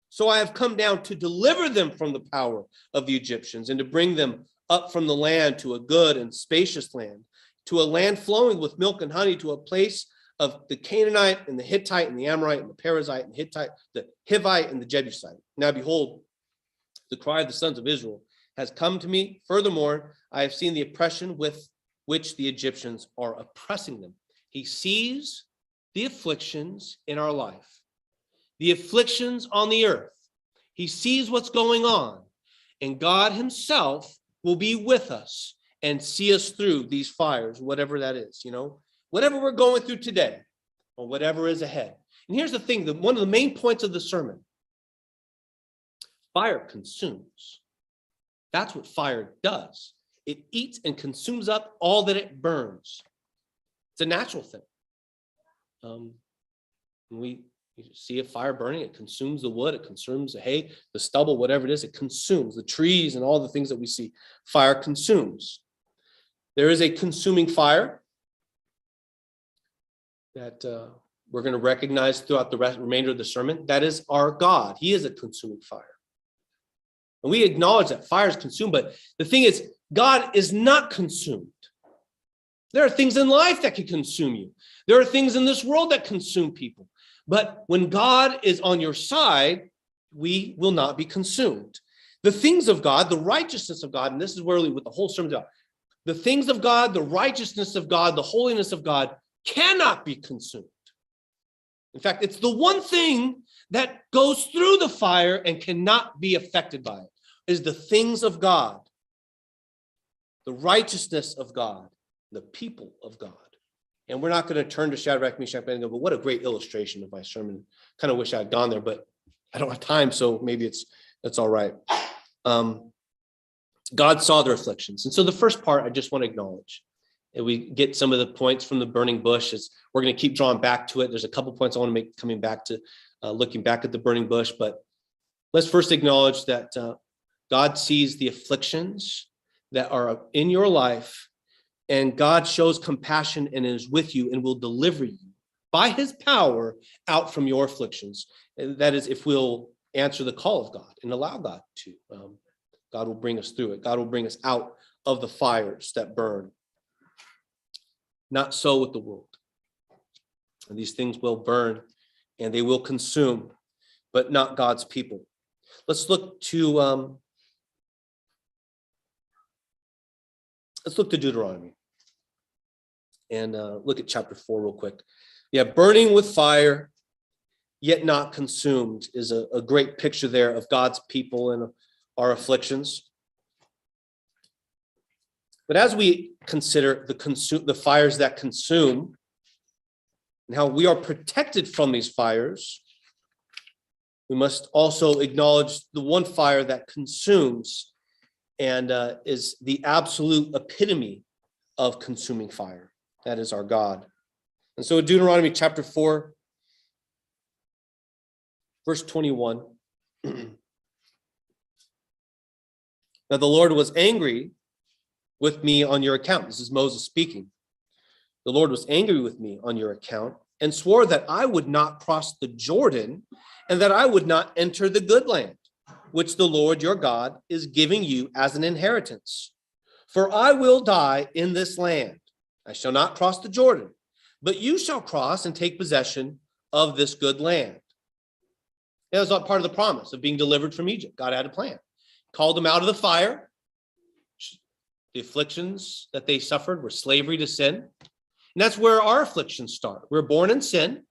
So I have come down to deliver them from the power of the Egyptians and to bring them up from the land to a good and spacious land, to a land flowing with milk and honey, to a place of the Canaanite and the Hittite and the Amorite and the Perizzite and the Hittite, the Hivite and the Jebusite. Now behold, the cry of the sons of Israel has come to me. Furthermore, I have seen the oppression with which the Egyptians are oppressing them. He sees the afflictions in our life, the afflictions on the earth. He sees what's going on, and God himself will be with us and see us through these fires, whatever that is, whatever we're going through today or whatever is ahead. And here's the thing, one of the main points of the sermon: fire consumes. That's what fire does. It eats and consumes up all that it burns. It's a natural thing. When we see a fire burning, it consumes the wood, it consumes the hay, the stubble, whatever it is, it consumes the trees and all the things that we see. Fire consumes. There is a consuming fire that we're going to recognize throughout the remainder of the sermon. That is our God. He is a consuming fire. And we acknowledge that fire is consumed, but the thing is, God is not consumed. There are things in life that can consume you. There are things in this world that consume people. But when God is on your side, we will not be consumed. The things of God, the righteousness of God, and this is where with the whole sermon about, the things of God, the righteousness of God, the holiness of God cannot be consumed. In fact, it's the one thing that goes through the fire and cannot be affected by it, is the things of God, the righteousness of God, the people of God. And we're not going to turn to Shadrach, Meshach, and Abednego, but what a great illustration of my sermon. Kind of wish I had gone there, but I don't have time, so maybe that's all right. God saw their afflictions. And so the first part I just want to acknowledge, and we get some of the points from the burning bush, is we're going to keep drawing back to it. There's a couple points I want to make coming back to looking back at the burning bush, but let's first acknowledge that God sees the afflictions that are in your life, and God shows compassion and is with you and will deliver you by his power out from your afflictions. And that is if we'll answer the call of God and allow God to. God will bring us through it. God will bring us out of the fires that burn. Not so with the world. And these things will burn and they will consume, but not God's people. Let's look to Deuteronomy and look at chapter 4 real quick. Yeah, burning with fire, yet not consumed is a great picture there of God's people and our afflictions. But as we consider the fires that consume and how we are protected from these fires, we must also acknowledge the one fire that consumes and is the absolute epitome of consuming fire. That is our God. And so in Deuteronomy chapter 4, verse 21, now the Lord was angry with me on your account. This is Moses speaking. The Lord was angry with me on your account and swore that I would not cross the Jordan and that I would not enter the good land, which the Lord your God is giving you as an inheritance. For I will die in this land. I shall not cross the Jordan, but you shall cross and take possession of this good land. That was not part of the promise of being delivered from Egypt. God had a plan. Called them out of the fire. The afflictions that they suffered were slavery to sin. And that's where our afflictions start. We're born in sin.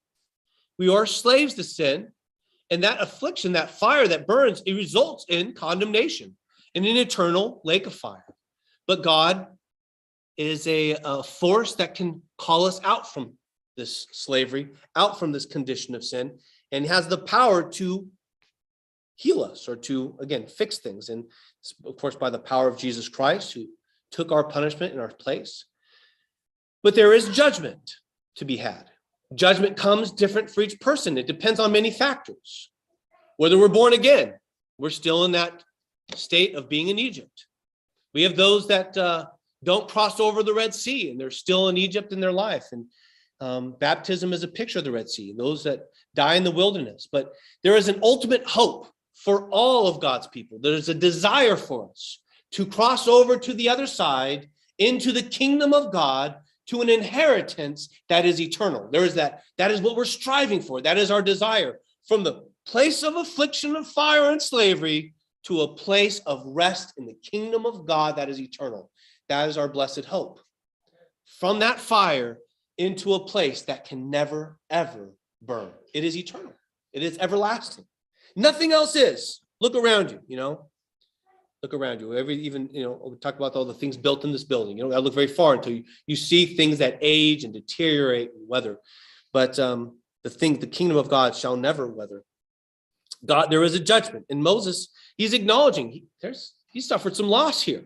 We are slaves to sin. And that affliction, that fire that burns, it results in condemnation in an eternal lake of fire. But God is a force that can call us out from this slavery, out from this condition of sin, and has the power to heal us or to, again, fix things. And of course, by the power of Jesus Christ, who took our punishment in our place. But there is judgment to be had. Judgment comes different for each person. It depends on many factors. Whether we're born again, we're still in that state of being in Egypt. We have those that don't cross over the Red Sea, and they're still in Egypt in their life. And baptism is a picture of the Red Sea, those that die in the wilderness. But there is an ultimate hope for all of God's people. There's a desire for us to cross over to the other side into the kingdom of God, to an inheritance that is eternal. There is that. That is what we're striving for. That is our desire. From the place of affliction, of fire and slavery, to a place of rest in the kingdom of God that is eternal. That is our blessed hope. From that fire into a place that can never, ever burn. It is eternal. It is everlasting. Nothing else is. Look around you, Look around you. We talk about all the things built in this building. You don't gotta look very far until you see things that age and deteriorate and weather. But the kingdom of God shall never weather. God, there is a judgment. And Moses, he's acknowledging he suffered some loss here.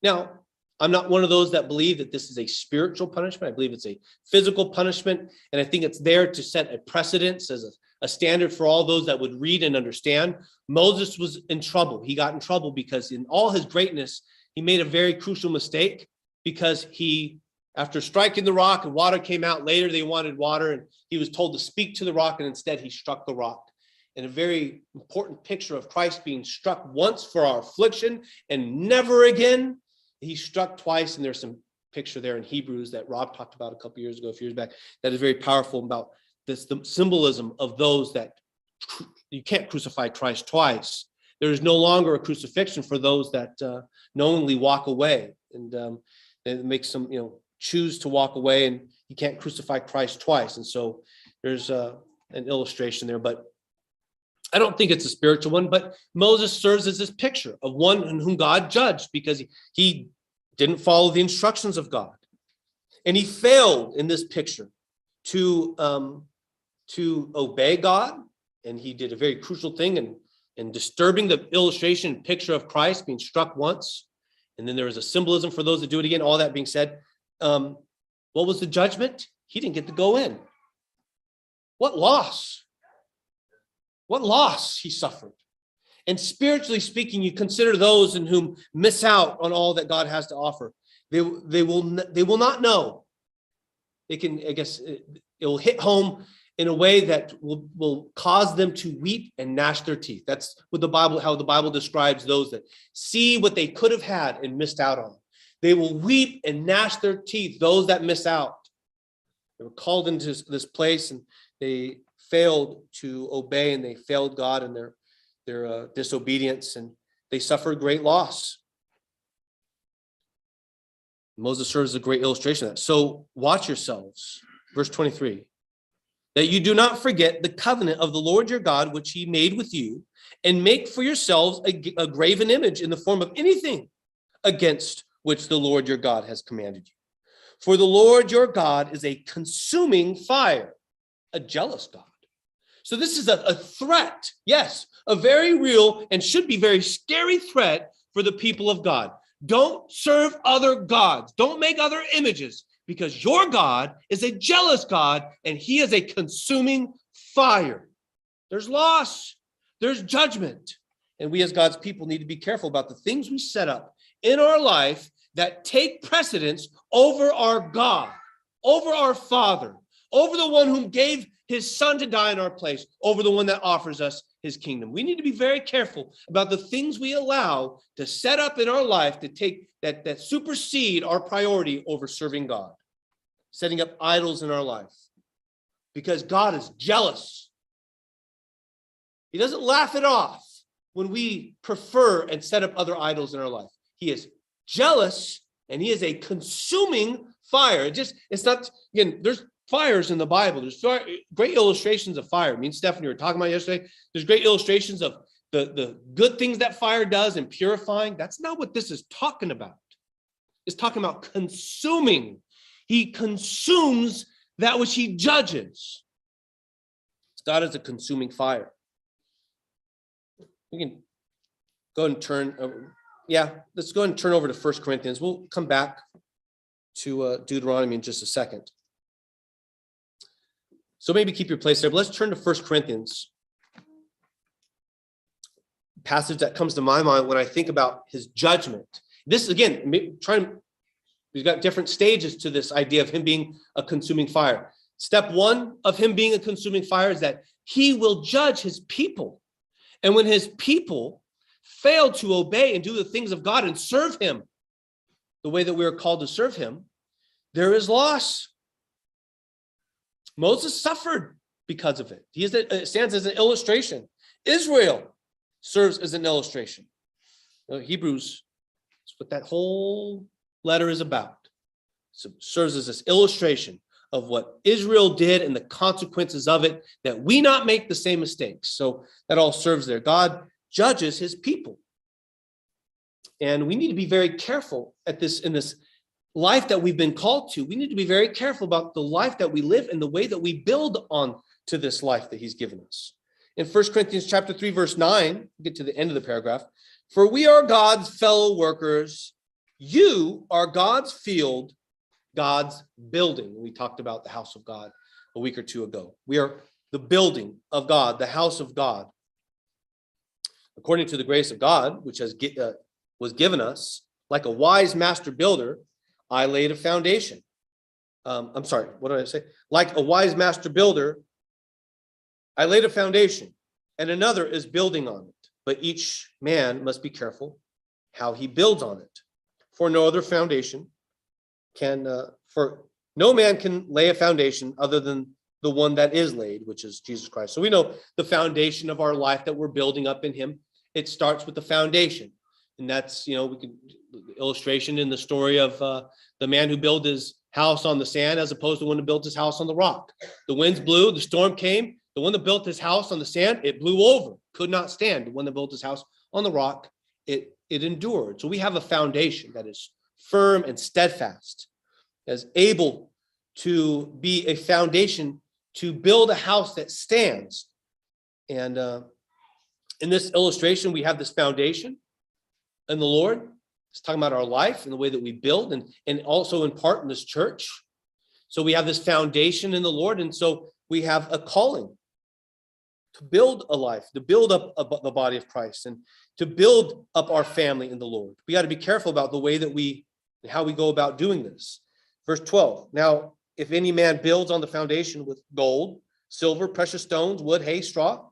Now, I'm not one of those that believe that this is a spiritual punishment. I believe it's a physical punishment. And I think it's there to set a precedence as a standard for all those that would read and understand. Moses was in trouble. He got in trouble because in all his greatness, he made a very crucial mistake, because after striking the rock and water came out later, they wanted water, and he was told to speak to the rock, and instead he struck the rock. And a very important picture of Christ being struck once for our affliction and never again. He struck twice, and there's some picture there in Hebrews that Rob talked about a few years back, that is very powerful about this, the symbolism of those that you can't crucify Christ twice. There is no longer a crucifixion for those that knowingly walk away, and it makes them, choose to walk away, and you can't crucify Christ twice. And so there's an illustration there, but I don't think it's a spiritual one. But Moses serves as this picture of one in whom God judged, because he didn't follow the instructions of God, and he failed in this picture to obey God. And he did a very crucial thing in disturbing the illustration picture of Christ being struck once. And then there was a symbolism for those that do it again. All that being said, what was the judgment? He didn't get to go in. What loss? What loss he suffered. And spiritually speaking, you consider those in whom miss out on all that God has to offer. They will not know. It will hit home in a way that will cause them to weep and gnash their teeth. That's how the Bible describes those that see what they could have had and missed out on. They will weep and gnash their teeth, those that miss out. They were called into this place, and they failed to obey, and they failed God in their disobedience, and they suffered great loss. Moses serves as a great illustration of that. So watch yourselves. Verse 23. That you do not forget the covenant of the Lord your God, which he made with you, and make for yourselves a graven image in the form of anything against which the Lord your God has commanded you. For the Lord your God is a consuming fire, a jealous God. So this is a threat, yes, a very real and should be very scary threat for the people of God. Don't serve other gods. Don't make other images, because your God is a jealous God, and he is a consuming fire. There's loss, there's judgment. And we as God's people need to be careful about the things we set up in our life that take precedence over our God, over our Father, over the one whom gave his son to die in our place, over the one that offers us his kingdom. We need to be very careful about the things we allow to set up in our life to take that supersede our priority over serving God, setting up idols in our life, because God is jealous. He doesn't laugh it off when we prefer and set up other idols in our life. He is jealous, and he is a consuming fire. It's not, again, there's fires in the Bible. There's great illustrations of fire. Me and Stephanie were talking about yesterday. There's great illustrations of the good things that fire does in purifying. That's not what this is talking about. is talking about consuming. He consumes that which he judges. God is a consuming fire. We can go and turn, let's go and turn over to 1 Corinthians. We'll come back to Deuteronomy in just a second. So maybe keep your place there, but let's turn to 1 Corinthians. Passage that comes to my mind when I think about his judgment. This, again, we've got different stages to this idea of him being a consuming fire. Step one of him being a consuming fire is that he will judge his people. And when his people fail to obey and do the things of God and serve him the way that we are called to serve him, there is loss. Moses suffered because of it. It stands as an illustration. Israel serves as an illustration. Hebrews, that's what that whole letter is about. So it serves as this illustration of what Israel did and the consequences of it, that we not make the same mistakes. So that all serves there. God judges his people. And we need to be very careful in this life that we've been called to. We need to be very careful about the life that we live and the way that we build on to this life that he's given us. In 1 Corinthians chapter 3, verse 9, get to the end of the paragraph. For we are God's fellow workers. You are God's field, God's building. We talked about the house of God a week or two ago. We are the building of God, the house of God. According to the grace of God, which was given us, like a wise master builder, I laid a foundation. I'm sorry, what did I say? Like a wise master builder, I laid a foundation, and another is building on it. But each man must be careful how he builds on it. For no other foundation for no man can lay a foundation other than the one that is laid, which is Jesus Christ. So we know the foundation of our life that we're building up in him. It starts with the foundation. And that's, we can illustration in the story of the man who built his house on the sand as opposed to the one who built his house on the rock. The winds blew, the storm came. The one that built his house on the sand, it blew over, could not stand. The one that built his house on the rock, it endured. So we have a foundation that is firm and steadfast, as able to be a foundation to build a house that stands. And in this illustration, we have this foundation in the Lord. It's talking about our life and the way that we build, and also in part in this church. So we have this foundation in the Lord, and so we have a calling to build a life, to build up the body of Christ, and to build up our family in the Lord. We got to be careful about the way that how we go about doing this. Verse 12, now, if any man builds on the foundation with gold, silver, precious stones, wood, hay, straw,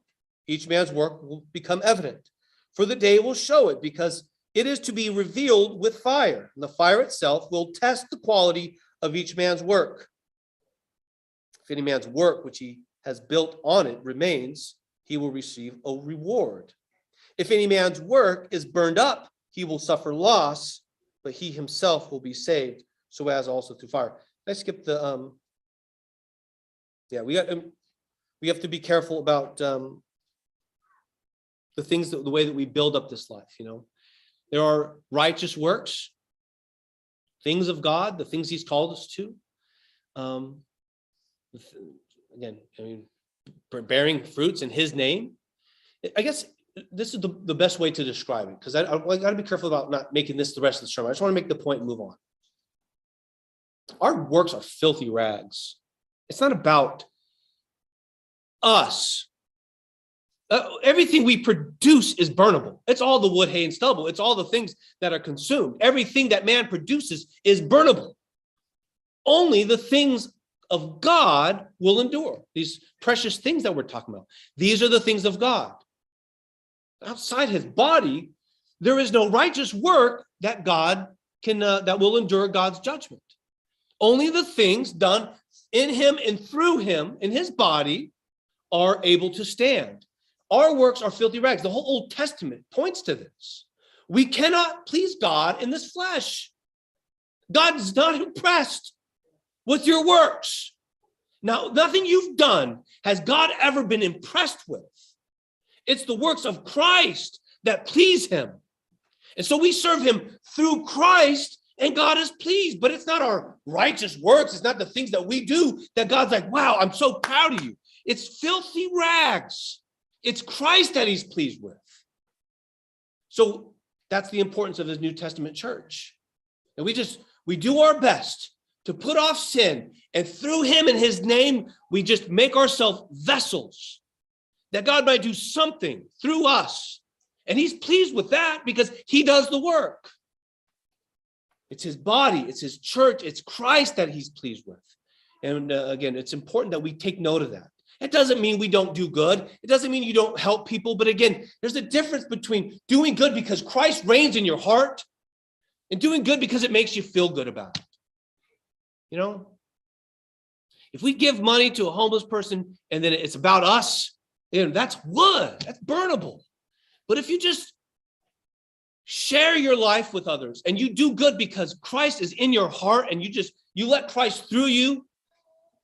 each man's work will become evident. For the day will show it, because it is to be revealed with fire. And the fire itself will test the quality of each man's work. If any man's work which he has built on it remains, he will receive a reward. If any man's work is burned up, he will suffer loss, but he himself will be saved, so as also through fire. I skip the we have to be careful about the things the way that we build up this life. There are righteous works, things of God, the things he's called us to. Again, bearing fruits in his name. I guess this is the best way to describe it, because I got to be careful about not making this the rest of the sermon. I just want to make the point and move on. Our works are filthy rags. It's not about us. Everything we produce is burnable. It's all the wood, hay, and stubble. It's all the things that are consumed. Everything that man produces is burnable. Only the things of God will endure. These precious things that we're talking about. These are the things of God. Outside his body, there is no righteous work that God can that will endure God's judgment. Only the things done in him and through him in his body are able to stand. Our works are filthy rags. The whole Old Testament points to this. We cannot please God in this flesh. God is not impressed with your works. Now, nothing you've done has God ever been impressed with. It's the works of Christ that please him. And so we serve him through Christ And God is pleased, but it's not our righteous works. It's not the things that we do that God's like, wow, I'm so proud of you. It's filthy rags. It's Christ that he's pleased with. So that's the importance of his New Testament church. And we do our best to put off sin. And through him and his name, we just make ourselves vessels that God might do something through us. And he's pleased with that because he does the work. It's his body, it's his church, it's Christ that he's pleased with. And again, it's important that we take note of that. It doesn't mean we don't do good. It doesn't mean you don't help people. But again, there's a difference between doing good because Christ reigns in your heart and doing good because it makes you feel good about it. You know, if we give money to a homeless person and then it's about us, that's wood, that's burnable. But if you just share your life with others and you do good because Christ is in your heart and you let Christ through you,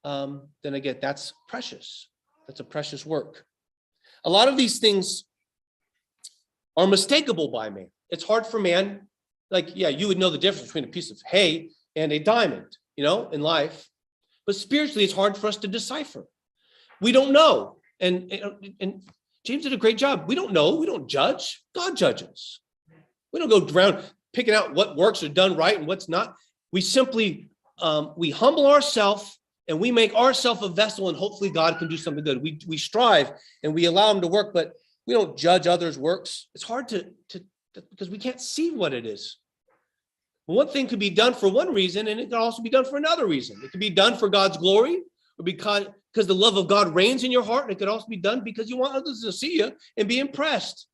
then again, that's precious. That's a precious work. A lot of these things are mistakable by man. It's hard for man. Like, yeah, you would know the difference between a piece of hay and a diamond, in life. But spiritually, it's hard for us to decipher. We don't know. And James did a great job. We don't know. We don't judge. God judges. We don't go around picking out what works are done right and what's not. We simply, we humble ourselves and we make ourselves a vessel and hopefully God can do something good. We strive and we allow him to work, but we don't judge others' works. It's hard to because we can't see what it is. One thing could be done for one reason and it could also be done for another reason. It could be done for God's glory or because the love of God reigns in your heart. And it could also be done because you want others to see you and be impressed.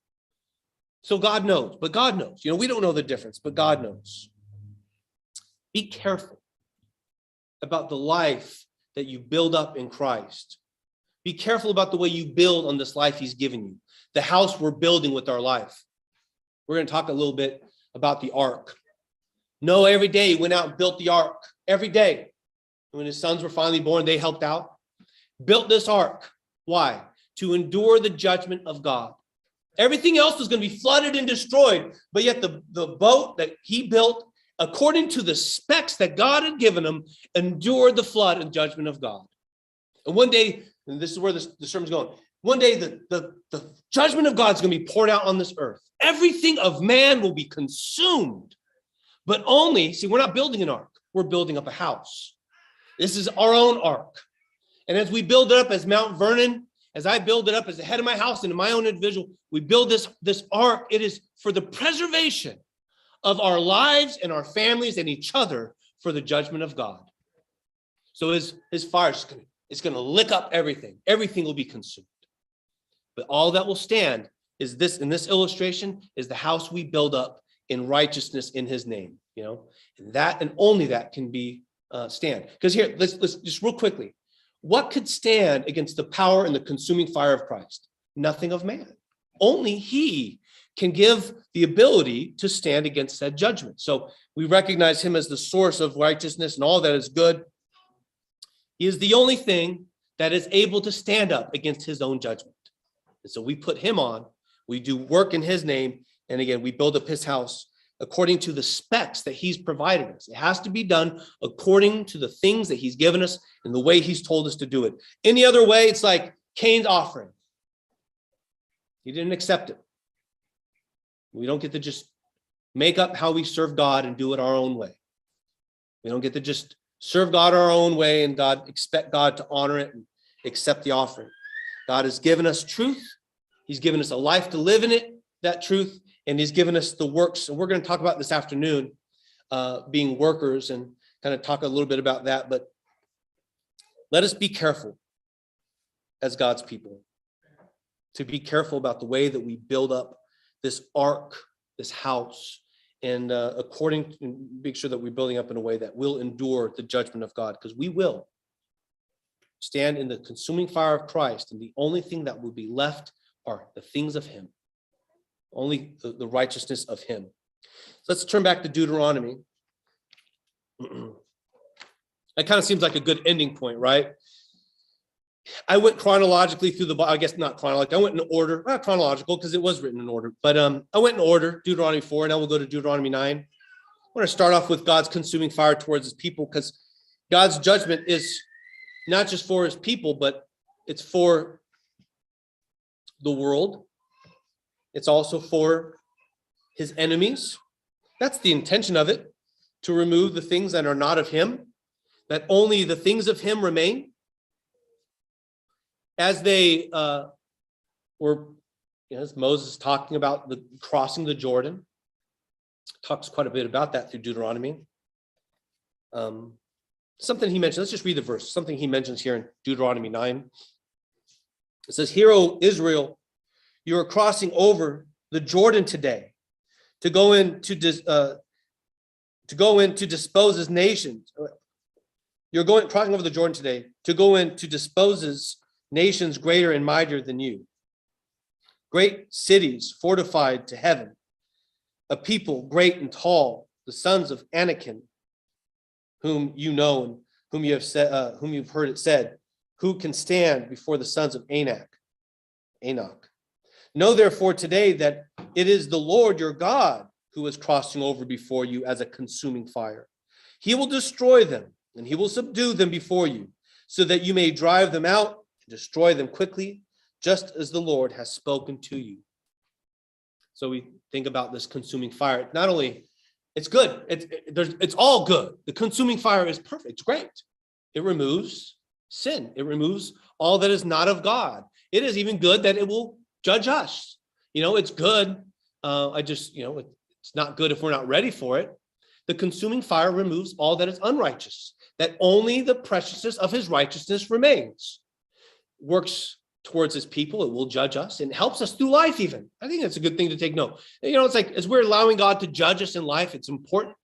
So God knows, but God knows. We don't know the difference, but God knows. Be careful about the life that you build up in Christ. Be careful about the way you build on this life he's given you, the house we're building with our life. We're going to talk a little bit about the ark. Noah every day went out and built the ark, every day. When his sons were finally born, they helped out. Built this ark. Why? To endure the judgment of God. Everything else was going to be flooded and destroyed, but yet the boat that he built, according to the specs that God had given him, endured the flood and judgment of God. And one day, and this is where the sermon's going, one day the judgment of God is going to be poured out on this earth. Everything of man will be consumed, but only, see, we're not building an ark. We're building up a house. This is our own ark. And as we build it up as Mount Vernon, as I build it up as the head of my house and in my own individual, we build this ark. It is for the preservation of our lives and our families and each other for the judgment of God. So his fire is going to lick up everything. Everything will be consumed. But all that will stand is this, in this illustration, is the house we build up in righteousness in his name. And that and only that can be stand. Because here, let's just real quickly. What could stand against the power and the consuming fire of Christ? Nothing of man. Only he can give the ability to stand against that judgment. So we recognize him as the source of righteousness and all that is good. He is the only thing that is able to stand up against his own judgment. And so we put him on, we do work in his name, and again, we build up his house according to the specs that he's provided us. It has to be done according to the things that he's given us and the way he's told us to do it. Any other way, it's like Cain's offering. He didn't accept it. We don't get to just make up how we serve God and do it our own way. We don't get to just serve God our own way and expect God to honor it and accept the offering. God has given us truth. He's given us a life to live in it, that truth, and he's given us the works. And we're going to talk about this afternoon, being workers, and kind of talk a little bit about that. But let us be careful as God's people to be careful about the way that we build up this ark, this house, and make sure that we're building up in a way that will endure the judgment of God, because we will stand in the consuming fire of Christ, and the only thing that will be left are the things of him, only the righteousness of him. So let's turn back to Deuteronomy. That kind of seems like a good ending point, right? I went chronologically through the Bible. I guess not chronological. I went in order, not chronological because it was written in order, but I went in order, Deuteronomy 4, and now we'll go to Deuteronomy 9. want to start off with God's consuming fire towards his people, because God's judgment is not just for his people, but it's for the world. It's also for his enemies. That's the intention of it, to remove the things that are not of him, that only the things of him remain. As they were, as Moses talking about the crossing the Jordan, talks quite a bit about that through Deuteronomy. Something he mentioned, let's just read the verse, something he mentions here in Deuteronomy 9. It says, "Hear, O Israel, you are crossing over the Jordan today to go in to dispose as nations." You're crossing over the Jordan today to go in to dispose as nations greater and mightier than you. Great cities fortified to heaven, a people great and tall, the sons of Anakim, whom you know and whom you have said, whom you've heard it said, who can stand before the sons of Enoch? Know therefore today that it is the Lord your God who is crossing over before you as a consuming fire. He will destroy them and he will subdue them before you, so that you may drive them out and destroy them quickly, just as the Lord has spoken to you. So we think about this consuming fire. Not only, it's good, it's all good. The consuming fire is perfect, it's great. It removes sin. It removes all that is not of God. It is even good that it will judge us. It's good. It's not good if we're not ready for it. The consuming fire removes all that is unrighteous, that only the preciousness of his righteousness remains. Works towards his people, it will judge us and helps us through life even. I think that's a good thing to take note. It's like, as we're allowing God to judge us in life, it's important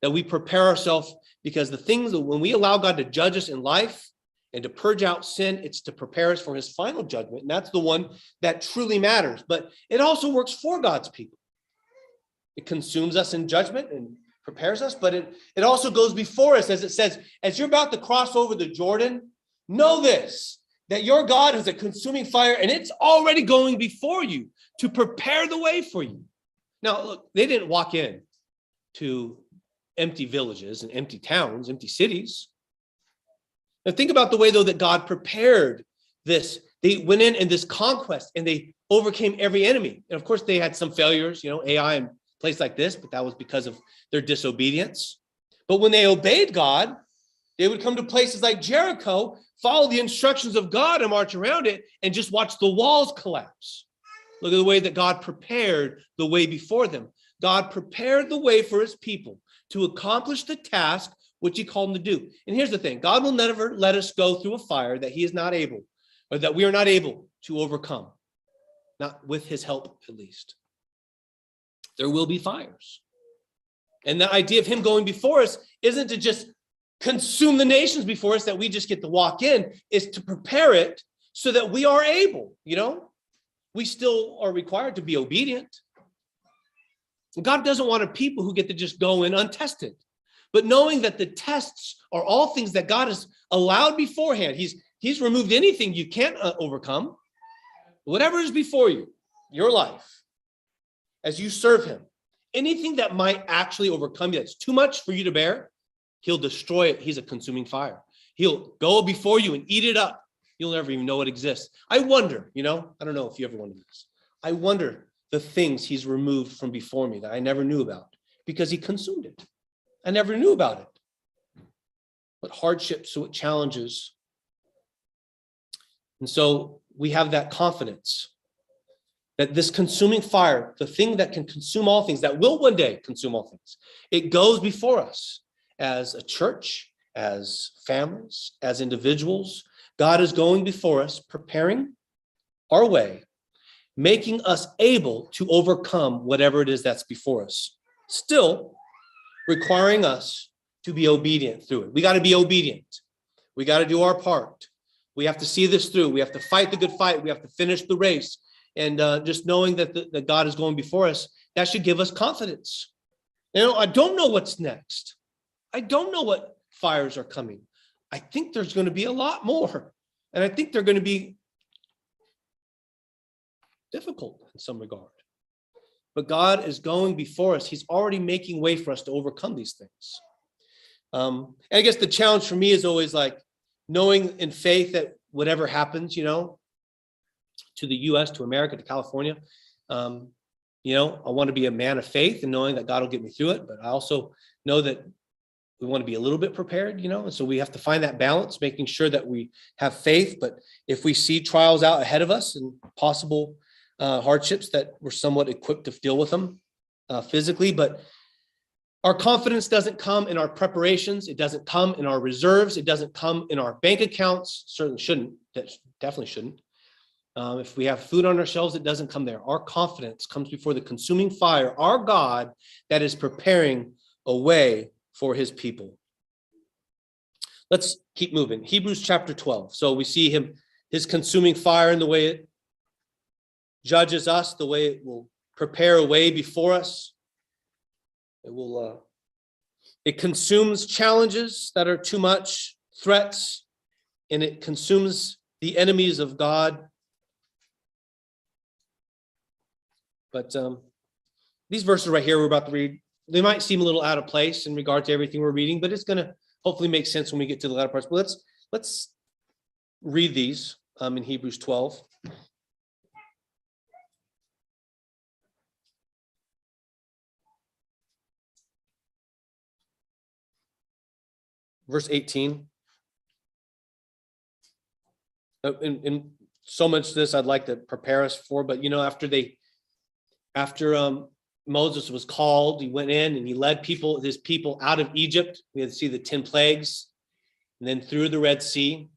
that we prepare ourselves, because the things that when we allow God to judge us in life and to purge out sin, it's to prepare us for his final judgment. And that's the one that truly matters. But it also works for God's people. It consumes us in judgment and prepares us, but it also goes before us, as it says, as you're about to cross over the Jordan, know this, that your God is a consuming fire, and it's already going before you to prepare the way for you. Now, look, they didn't walk in to empty villages and empty towns, empty cities. Now, think about the way, though, that God prepared this. They went in this conquest, and they overcame every enemy. And of course, they had some failures, Ai and place like this, but that was because of their disobedience. But when they obeyed God, they would come to places like Jericho, follow the instructions of God and march around it, and just watch the walls collapse. Look at the way that God prepared the way before them. God prepared the way for his people to accomplish the task which he called them to do. And here's the thing, God will never let us go through a fire that he is not able, or that we are not able to overcome, not with his help at least. There will be fires. And the idea of him going before us isn't to just consume the nations before us that we just get to walk in, is to prepare it so that we are able, we still are required to be obedient. God doesn't want a people who get to just go in untested, but knowing that the tests are all things that God has allowed beforehand. He's removed anything you can't overcome. Whatever is before you, your life, as you serve him, anything that might actually overcome you, that's too much for you to bear, he'll destroy it. He's a consuming fire. He'll go before you and eat it up. You'll never even know it exists. I wonder, I don't know if you ever wondered this. I wonder the things he's removed from before me that I never knew about, because he consumed it. I never knew about it. What hardships, what challenges. And so we have that confidence that this consuming fire, the thing that can consume all things, that will one day consume all things, it goes before us as a church, as families, as individuals. God is going before us, preparing our way, making us able to overcome whatever it is that's before us, still requiring us to be obedient through it. We got to be obedient. We got to do our part. We have to see this through. We have to fight the good fight. We have to finish the race. And just knowing that God is going before us, that should give us confidence. I don't know what's next. I don't know what fires are coming. I think there's going to be a lot more. And I think they're going to be difficult in some regard. but God is going before us. He's already making way for us to overcome these things. And I guess the challenge for me is always like knowing in faith that whatever happens, you know, to the US, to America, to California, you know, I want to be a man of faith and knowing that God will get me through it. But I also know that we want to be a little bit prepared, you know, and so we have to find that balance, making sure that we have faith. But if we see trials out ahead of us and possible hardships, that we're somewhat equipped to deal with them physically. But our confidence doesn't come in our preparations. It doesn't come in our reserves. It doesn't come in our bank accounts. Certainly shouldn't. That definitely shouldn't. If we have food on our shelves, it doesn't come there. Our confidence comes before the consuming fire, our God that is preparing a way for his people. Let's keep moving. Hebrews chapter 12. So we see his consuming fire in the way it judges us, the way it will prepare a way before us. It consumes challenges that are too much, threats, and it consumes the enemies of God. But these verses right here we're about to read, they might seem a little out of place in regard to everything we're reading, but it's going to hopefully make sense when we get to the latter parts. But let's read these in Hebrews 12. Verse 18. And so much of this I'd like to prepare us for, but you know, after Moses was called, he went in and he led his people out of Egypt. We had to see the 10 plagues and then through the Red Sea.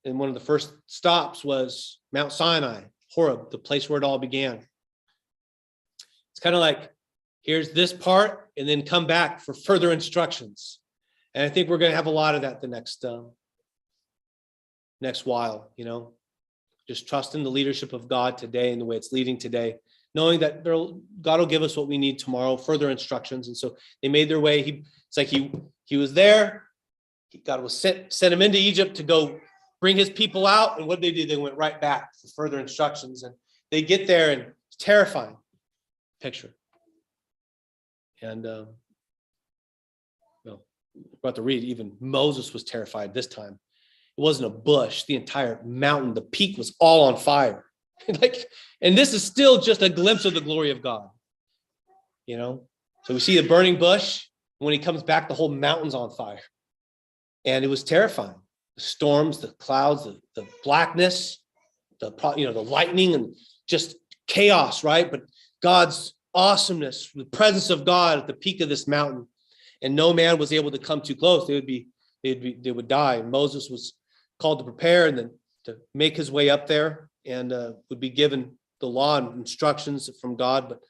And one of the first stops was Mount Sinai, Horeb, the place where it all began. It's kind of like, here's this part and then come back for further instructions. And I think we're going to have a lot of that the next while, you know, just trust in the leadership of God today and the way it's leading today, knowing that God will give us what we need tomorrow, further instructions. And so they made their way. It's like he was there. God was sent him into Egypt to go bring his people out. And what did they do? They went right back for further instructions. And they get there and it's terrifying picture. And about to read, even Moses was terrified this time. It wasn't a bush, the entire mountain, the peak was all on fire. And this is still just a glimpse of the glory of God. You know, so we see the burning bush. When he comes back, the whole mountain's on fire. And it was terrifying. The storms, the clouds, the blackness, the lightning and just chaos, right? But God's awesomeness, the presence of God at the peak of this mountain. And no man was able to come too close. They would die. And Moses was called to prepare and then to make his way up there and would be given the law and instructions from God. But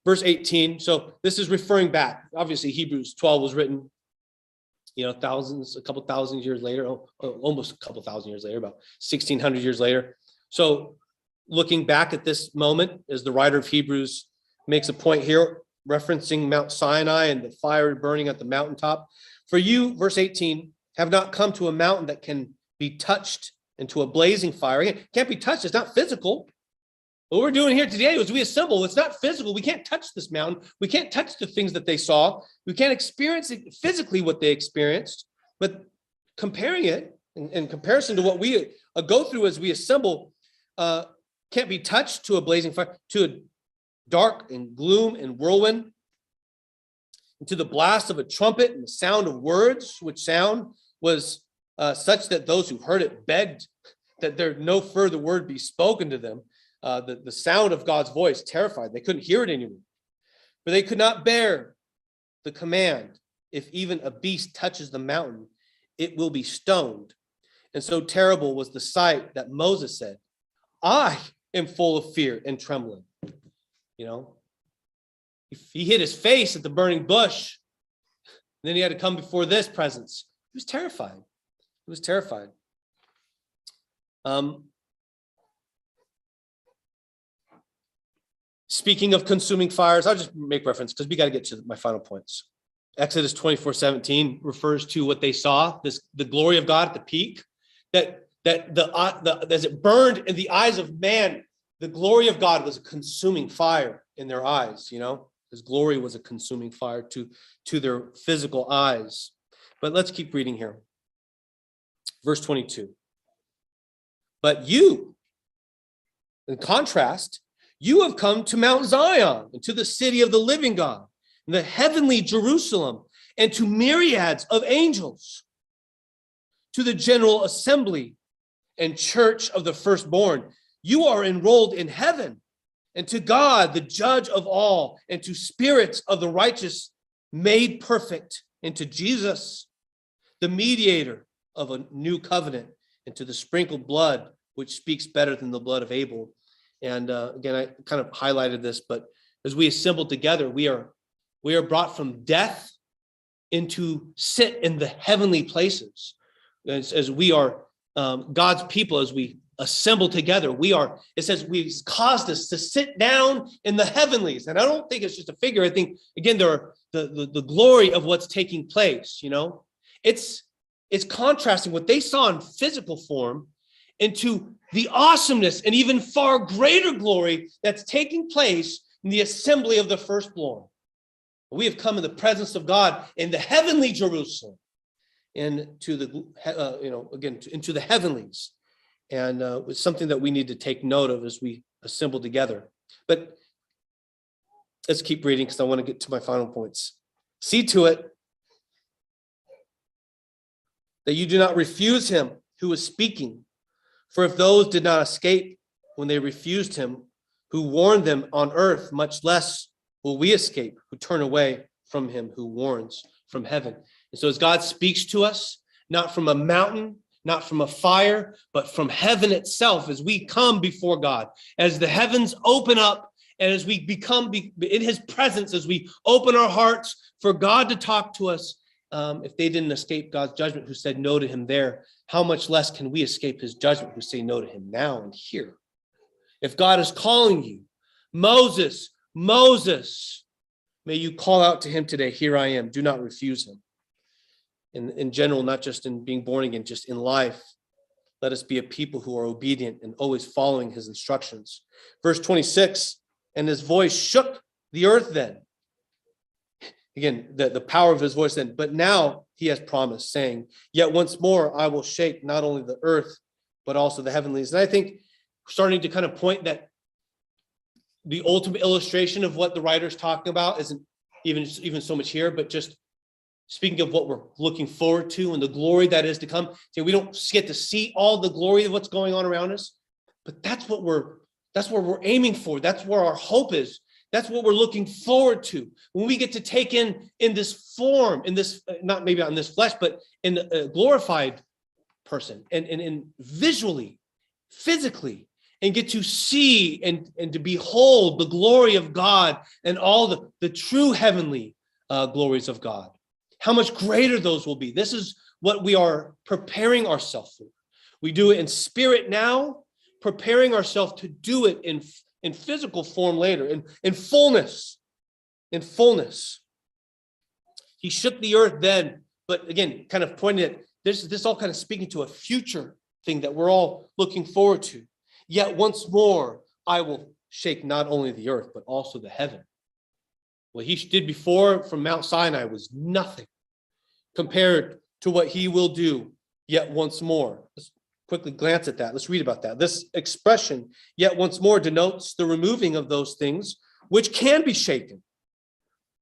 verse 18, so this is referring back. Obviously, Hebrews 12 was written, a couple thousand years later, almost a couple thousand years later, about 1,600 years later. So looking back at this moment, as the writer of Hebrews makes a point here, referencing Mount Sinai and the fire burning at the mountaintop. For you, verse 18, have not come to a mountain that can be touched into a blazing fire. It can't be touched. It's not physical. What we're doing here today is we assemble. It's not physical. We can't touch this mountain. We can't touch the things that they saw. We can't experience it physically what they experienced. But comparing it in comparison to what we go through as we assemble, can't be touched to a blazing fire, to a dark and gloom and whirlwind, and to the blast of a trumpet and the sound of words, which sound was such that those who heard it begged that there no further word be spoken to them. The sound of God's voice terrified. They couldn't hear it anymore. For they could not bear the command, if even a beast touches the mountain, it will be stoned. And so terrible was the sight that Moses said, I am full of fear and trembling. He hit his face at the burning bush. And then he had to come before this presence. He was terrified. He was terrified. Speaking of consuming fires, I'll just make reference because we got to get to my final points. Exodus 24:17 refers to what they saw, the glory of God at the peak, that as it burned in the eyes of man, the glory of God was a consuming fire in their eyes, you know, his glory was a consuming fire to their physical eyes. But let's keep reading here. Verse 22. But you, in contrast, you have come to Mount Zion and to the city of the living God, and the heavenly Jerusalem, and to myriads of angels, to the general assembly and church of the firstborn. You are enrolled in heaven, and to God, the judge of all, and to spirits of the righteous made perfect, and to Jesus, the mediator of a new covenant, and to the sprinkled blood, which speaks better than the blood of Abel. And again, I kind of highlighted this, but as we assemble together, we are brought from death into sit in the heavenly places. As we are God's people, as we assemble together, it says we've caused us to sit down in the heavenlies. And I don't think it's just a figure. I think, again, there are the glory of what's taking place, you know. It's contrasting what they saw in physical form into the awesomeness and even far greater glory that's taking place in the assembly of the firstborn. We have come in the presence of God in the heavenly Jerusalem, and to the into the heavenlies, and it's something that we need to take note of as we assemble together. But let's keep reading because I want to get to my final points. See to it that you do not refuse him who is speaking. For if those did not escape when they refused him, who warned them on earth, much less will we escape who turn away from him who warns from heaven. And so as God speaks to us, not from a mountain, not from a fire, but from heaven itself, as we come before God, as the heavens open up, and as we become in his presence, as we open our hearts for God to talk to us, if they didn't escape God's judgment, who said no to him there, how much less can we escape his judgment, who say no to him now and here? If God is calling you, Moses, Moses, may you call out to him today, here I am. Do not refuse him. In general, not just in being born again, just in life, let us be a people who are obedient and always following his instructions. Verse 26, and his voice shook the earth then. Again, the power of his voice then. But now he has promised, saying, yet once more I will shake not only the earth, but also the heavenlies. And I think starting to kind of point that the ultimate illustration of what the writer's talking about isn't even so much here, but just speaking of what we're looking forward to and the glory that is to come. See, we don't get to see all the glory of what's going on around us, but that's what we're aiming for. That's where our hope is. That's what we're looking forward to. When we get to take in this form, in this, not maybe on this flesh, but in a glorified person and visually, physically, and get to see and to behold the glory of God and all the true heavenly glories of God. How much greater those will be. This is what we are preparing ourselves for. We do it in spirit now, preparing ourselves to do it in physical form later, in fullness. He shook the earth then, but again, kind of pointing at this all kind of speaking to a future thing that we're all looking forward to. Yet once more, I will shake not only the earth, but also the heaven. What he did before from Mount Sinai was nothing compared to what he will do yet once more. Let's quickly glance at that. Let's read about that. This expression, yet once more, denotes the removing of those things which can be shaken.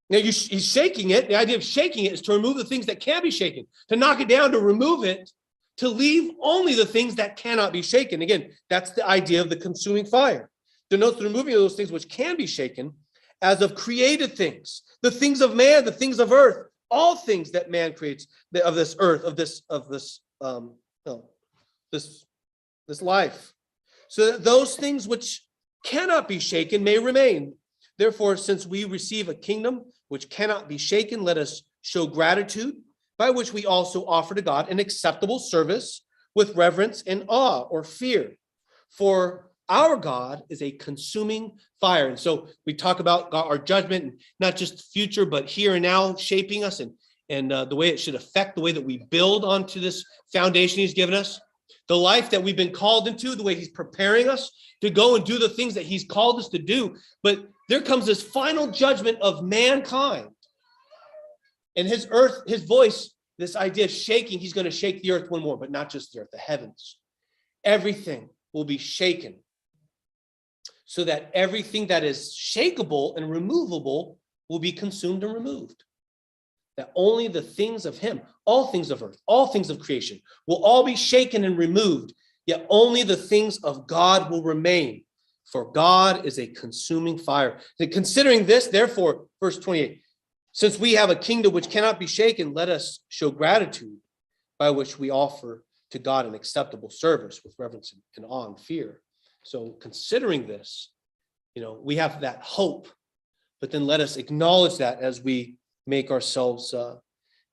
Now, he's shaking it. The idea of shaking it is to remove the things that can be shaken, to knock it down, to remove it, to leave only the things that cannot be shaken. Again, that's the idea of the consuming fire. Denotes the removing of those things which can be shaken, as of created things, the things of man, the things of earth, all things that man creates of this earth, of this life, so that those things which cannot be shaken may remain. Therefore, since we receive a kingdom which cannot be shaken, let us show gratitude, by which we also offer to God an acceptable service with reverence and awe or fear. For our God is a consuming fire. And so we talk about God, our judgment, and not just future, but here and now, shaping us and the way it should affect the way that we build onto this foundation he's given us. the life that we've been called into, the way he's preparing us to go and do the things that he's called us to do. But there comes this final judgment of mankind. And his earth, his voice, this idea of shaking, he's going to shake the earth one more, but not just the earth, the heavens. Everything will be shaken so that everything that is shakeable and removable will be consumed and removed. That only the things of him, all things of earth, all things of creation will all be shaken and removed, yet only the things of God will remain. For God is a consuming fire. And considering this, therefore, verse 28, since we have a kingdom which cannot be shaken, let us show gratitude by which we offer to God an acceptable service with reverence and awe and fear. So considering this, we have that hope, but then let us acknowledge that as we make ourselves,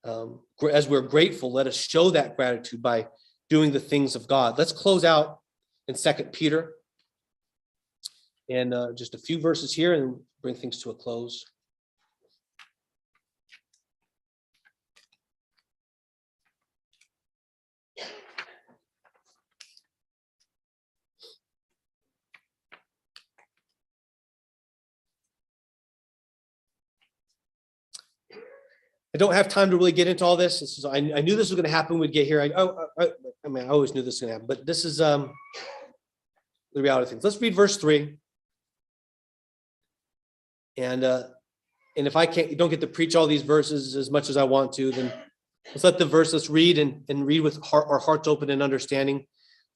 as we're grateful, let us show that gratitude by doing the things of God. Let's close out in 2 Peter and just a few verses here and bring things to a close. I don't have time to really get into all this. I knew this was going to happen when we get here. I always knew this was going to happen, but this is the reality of things. Let's read verse 3. And if I don't get to preach all these verses as much as I want to, then let's let the verse, let's read and read with our hearts open and understanding.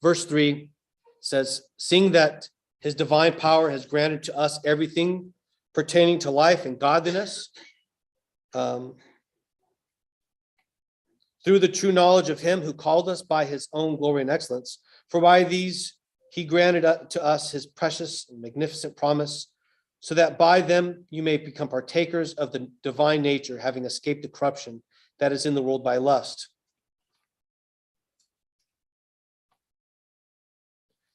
Verse 3 says, seeing that his divine power has granted to us everything pertaining to life and godliness, through the true knowledge of him who called us by his own glory and excellence. For by these he granted to us his precious and magnificent promise, so that by them you may become partakers of the divine nature, having escaped the corruption that is in the world by lust.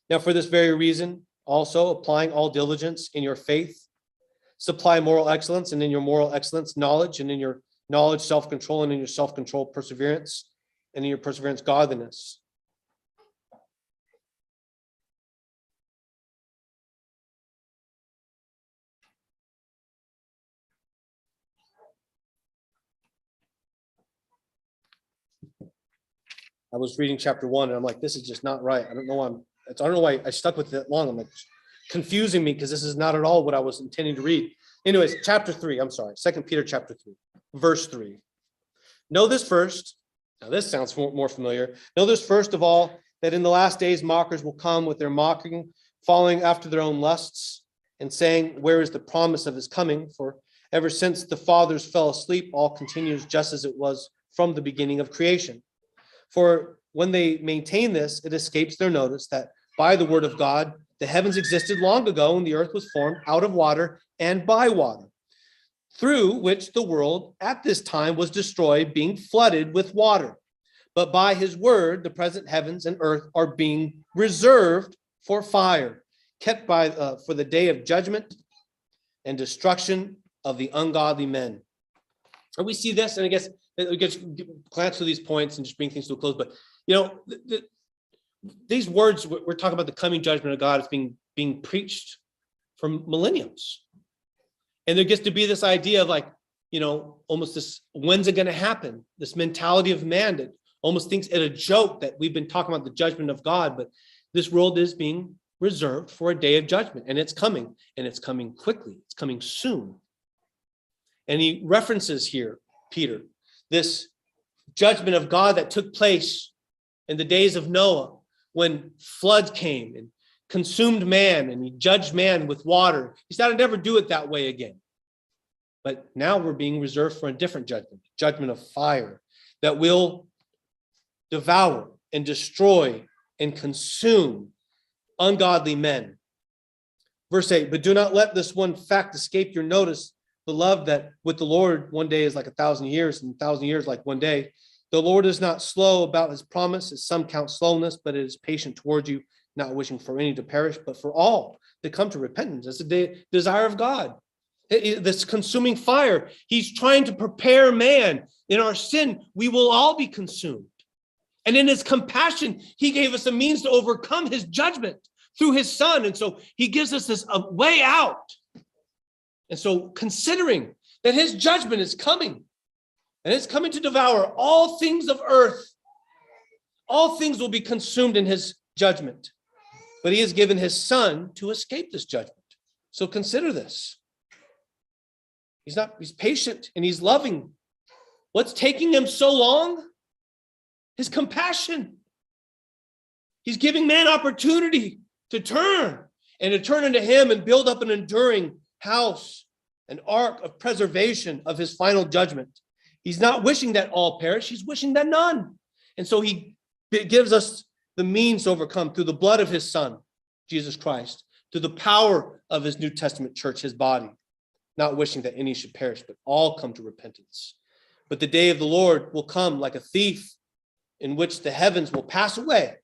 Now for this very reason, also applying all diligence in your faith, supply moral excellence, and in your moral excellence, knowledge, and in your knowledge, self-control, and in your self-control, perseverance, and in your perseverance, godliness. I was reading chapter 1, and I'm like, this is just not right. I don't know why I stuck with it long. I'm like, confusing me because this is not at all what I was intending to read. Anyways, chapter 3, I'm sorry, 2 Peter chapter 3. Verse 3. Know this first. Now this sounds more familiar. Know this first of all, that in the last days mockers will come with their mocking, following after their own lusts, and saying, where is the promise of his coming? For ever since the fathers fell asleep, all continues just as it was from the beginning of creation. For when they maintain this, it escapes their notice that by the word of God, the heavens existed long ago, and the earth was formed out of water and by water, through which the world at this time was destroyed, being flooded with water. But by his word, the present heavens and earth are being reserved for fire, kept for the day of judgment and destruction of the ungodly men. And we see this, and I guess we just glance through these points and just bring things to a close. But these words, we're talking about the coming judgment of God, is being preached for millenniums. And there gets to be this idea of almost this, when's it going to happen? This mentality of man that almost thinks it a joke that we've been talking about the judgment of God, but this world is being reserved for a day of judgment, and it's coming quickly. It's coming soon. And he references here, Peter, this judgment of God that took place in the days of Noah when floods came and consumed man, and he judged man with water. He said, I'd never do it that way again. But now we're being reserved for a different judgment of fire that will devour and destroy and consume ungodly men. Verse 8, but do not let this one fact escape your notice, beloved, that with the Lord 1 day is like 1,000 years, and 1,000 years like 1 day. The Lord is not slow about his promise, as some count slowness, but it is patient toward you, not wishing for any to perish, but for all to come to repentance. That's the desire of God. This consuming fire, he's trying to prepare man. In our sin, we will all be consumed. And in his compassion, he gave us a means to overcome his judgment through his son. And so he gives us this a way out. And so considering that his judgment is coming, and it's coming to devour all things of earth, all things will be consumed in his judgment. But he has given his son to escape this judgment. So consider this. He's patient and he's loving. What's taking him so long? His compassion. He's giving man opportunity to turn into him and build up an enduring house, an ark of preservation of his final judgment. He's not wishing that all perish. He's wishing that none. And so he gives us the means to overcome through the blood of his son, Jesus Christ, through the power of his New Testament church, his body, not wishing that any should perish, but all come to repentance. But the day of the Lord will come like a thief, in which the heavens will pass away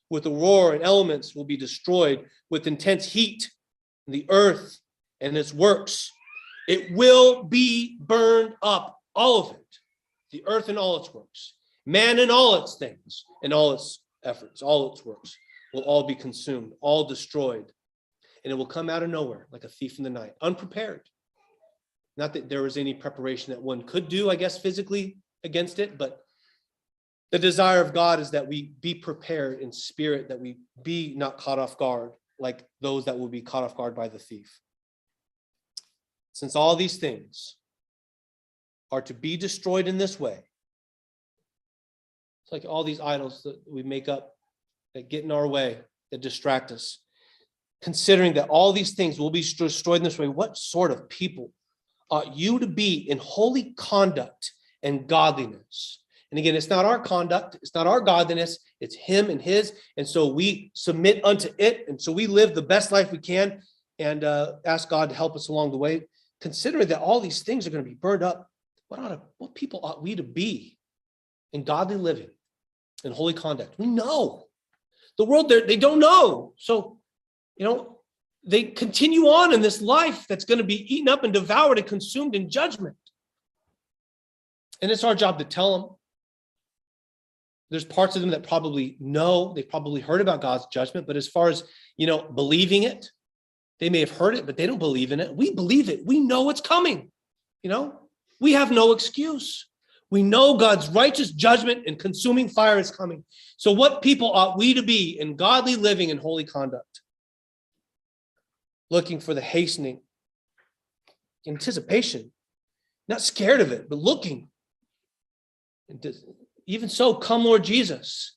with a roar, and elements will be destroyed with intense heat, and the earth and its works. It will be burned up, all of it, the earth and all its works, man and all its things, and all its efforts, all its works will all be consumed, all destroyed. And it will come out of nowhere like a thief in the night, unprepared. Not that there was any preparation that one could do, I guess, physically against it, but the desire of God is that we be prepared in spirit, that we be not caught off guard like those that will be caught off guard by the thief. Since all these things are to be destroyed in this way, it's like all these idols that we make up that get in our way, that distract us. Considering that all these things will be destroyed in this way, what sort of people ought you to be in holy conduct and godliness? And again, it's not our conduct, it's not our godliness, it's him and his. And so we submit unto it. And so we live the best life we can and ask God to help us along the way. Considering that all these things are going to be burned up, what people ought we to be in godly living and holy conduct? We know. The world, they don't know. So, they continue on in this life that's going to be eaten up and devoured and consumed in judgment. And it's our job to tell them. There's parts of them that probably know, they've probably heard about God's judgment, but as far as, believing it, they may have heard it, but they don't believe in it. We believe it. We know it's coming. We have no excuse. We know God's righteous judgment and consuming fire is coming. So what people ought we to be in godly living and holy conduct? Looking for the hastening, anticipation, not scared of it, but looking. And even so, come, Lord Jesus.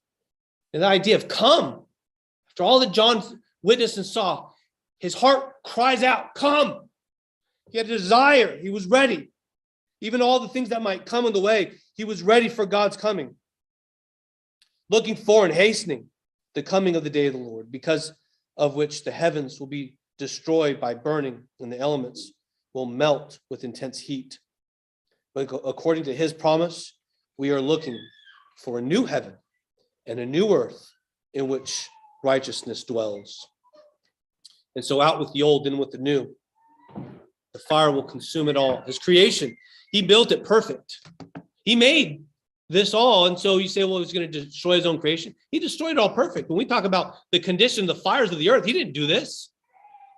And the idea of come, after all that John witnessed and saw, his heart cries out, come. He had a desire. He was ready. Even all the things that might come in the way, he was ready for God's coming. Looking for and hastening the coming of the day of the Lord, because of which the heavens will be destroyed by burning and the elements will melt with intense heat. But according to his promise, we are looking for a new heaven and a new earth in which righteousness dwells. And so out with the old, in with the new. The fire will consume it all. His creation, he built it perfect. He made this all. And so you say, well, he's going to destroy his own creation. He destroyed it all perfect. When we talk about the condition, the fires of the earth, he didn't do this.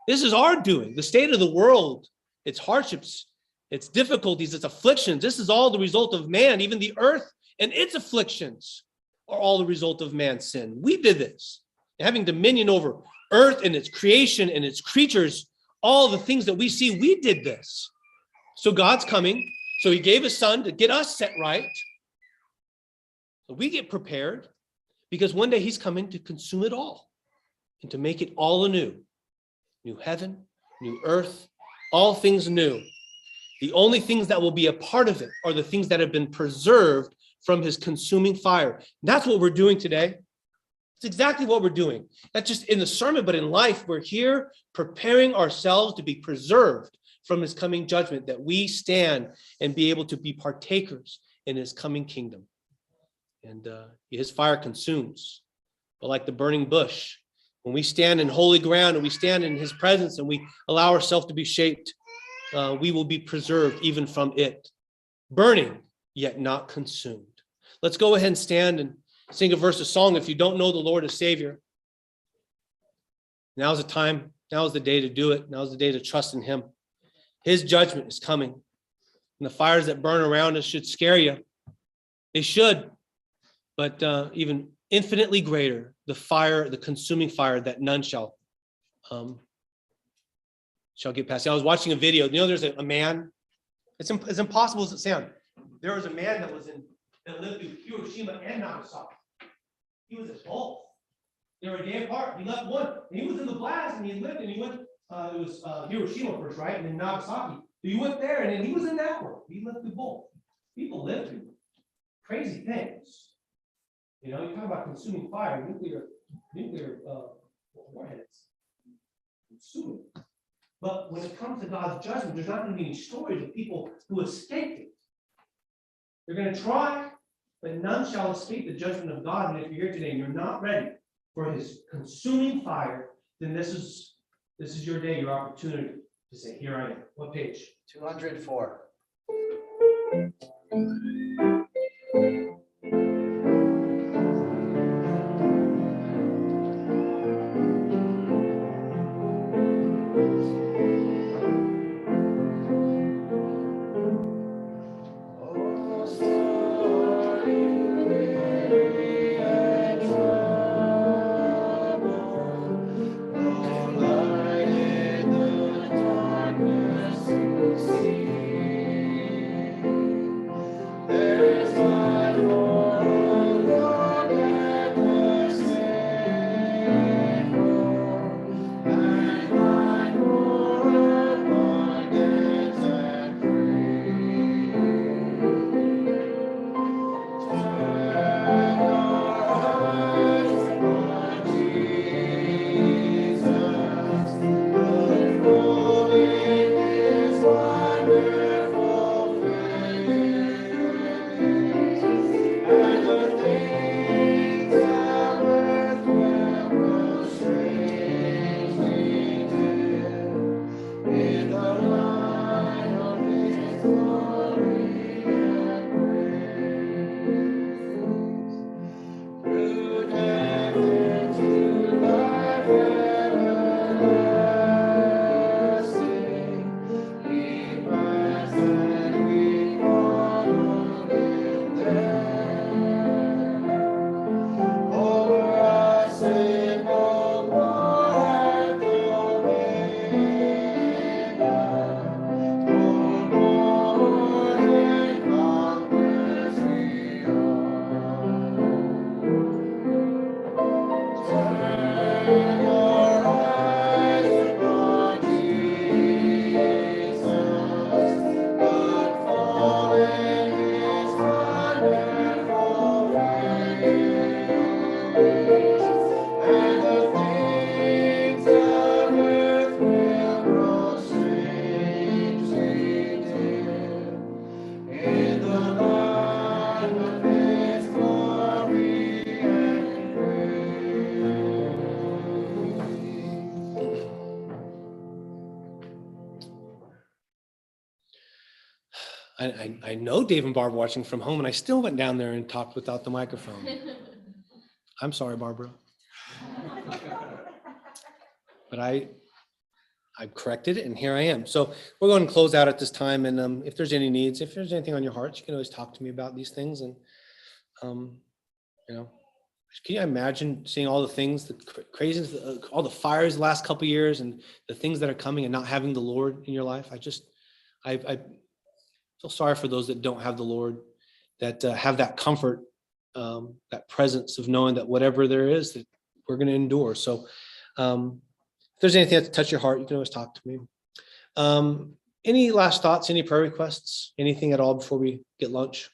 This is our doing. The state of the world, its hardships, its difficulties, its afflictions. This is all the result of man. Even the earth and its afflictions are all the result of man's sin. We did this. And having dominion over earth and its creation and its creatures, all the things that we see, we did this. So God's coming. So he gave his son to get us set right. So we get prepared because one day he's coming to consume it all and to make it all anew. New heaven, new earth, all things new. The only things that will be a part of it are the things that have been preserved from his consuming fire. And that's what we're doing today. It's exactly what we're doing. Not just in the sermon, but in life. We're here preparing ourselves to be preserved from his coming judgment, that we stand and be able to be partakers in his coming kingdom. And his fire consumes. But like the burning bush, when we stand in holy ground and we stand in his presence and we allow ourselves to be shaped, we will be preserved even from it. Burning, yet not consumed. Let's go ahead and stand and sing a verse of song. If you don't know the Lord as Savior, now's the time. Now's the day to do it. Now's the day to trust in him. His judgment is coming. And the fires that burn around us should scare you. They should. But even infinitely greater, the fire, the consuming fire that none shall get past. I was watching a video. You know, there's a man. It's as impossible as it sounds. There was a man that lived through Hiroshima and Nagasaki. He was at both. They were a day apart. He left one. And he was in the blast, and he lived, and he went. It was Hiroshima first, right, and then Nagasaki. So he went there, and then he was in that world. He lived through both. People live through crazy things. You know, you talk about consuming fire, nuclear warheads. Consuming. But when it comes to God's judgment, there's not going to be any stories of people who escaped it. They're going to try, but none shall escape the judgment of God. And if you're here today and you're not ready for his consuming fire, then this is your day, your opportunity to say, here I am. What page? 204. I know Dave and Barb watching from home, and I still went down there and talked without the microphone. I'm sorry, Barbara. But I corrected it, and here I am. So we're going to close out at this time, and if there's any needs, if there's anything on your heart, you can always talk to me about these things. And you know, can you imagine seeing all the things, the craziness, all the fires the last couple of years, and the things that are coming, and not having the Lord in your life? I feel sorry for those that don't have the Lord, that have that comfort, that presence of knowing that whatever there is, that we're going to endure. So if there's anything that touch your heart, you can always talk to me. Any last thoughts, any prayer requests, anything at all before we get lunch?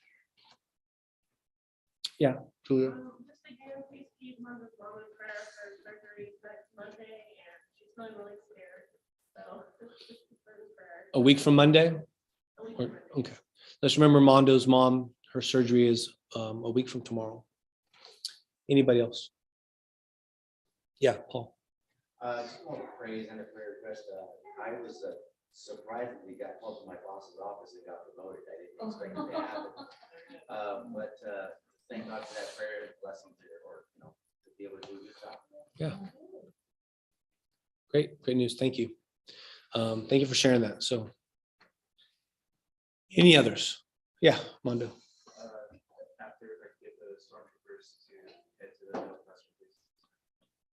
Yeah, Julia. Just again, please keep Mother's mom in prayer for surgery next Monday, and she's feeling really scared. So just keep her in prayer. A week from Monday? A week from Monday. Okay. Let's remember Mondo's mom, her surgery is a week from tomorrow. Anybody else? Yeah, Paul. Just want to praise and a prayer request. I was surprised that we got called to my boss's office and got promoted. I didn't expect it to happen. But thank God for that prayer, blessings there, or, to be able to do your job. Great news. Thank you. Thank you for sharing that. So. Any others? Yeah, Mondo. After I get the stormtroopers to head to the press release.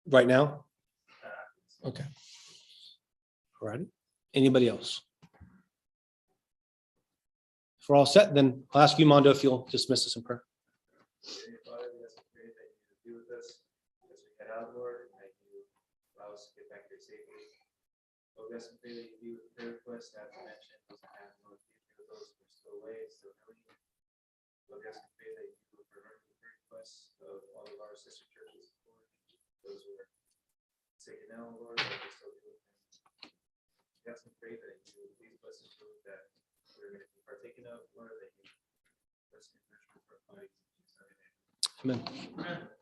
Right now? Uh, Okay. All righty. Anybody else? If we're all set, then I'll ask you, Mondo, if you'll dismiss us in prayer. Dear Father, we ask and pray that you be with us as we head out, Lord, and that you allow us to get back there safely. Lord, we ask and pray that you be with the prayer requests that I mentioned, those that have no future, those who are still away, still healing. Lord, we ask and pray that you would remember the prayer requests of all of our sister churches, Lord, those who are sick and ill, Lord, that we still be with them. We ask and pray that you would please bless the food that we're going to be partaking of, Lord, that you bless the nourishment for our bodies. In Jesus' name. Amen. Amen.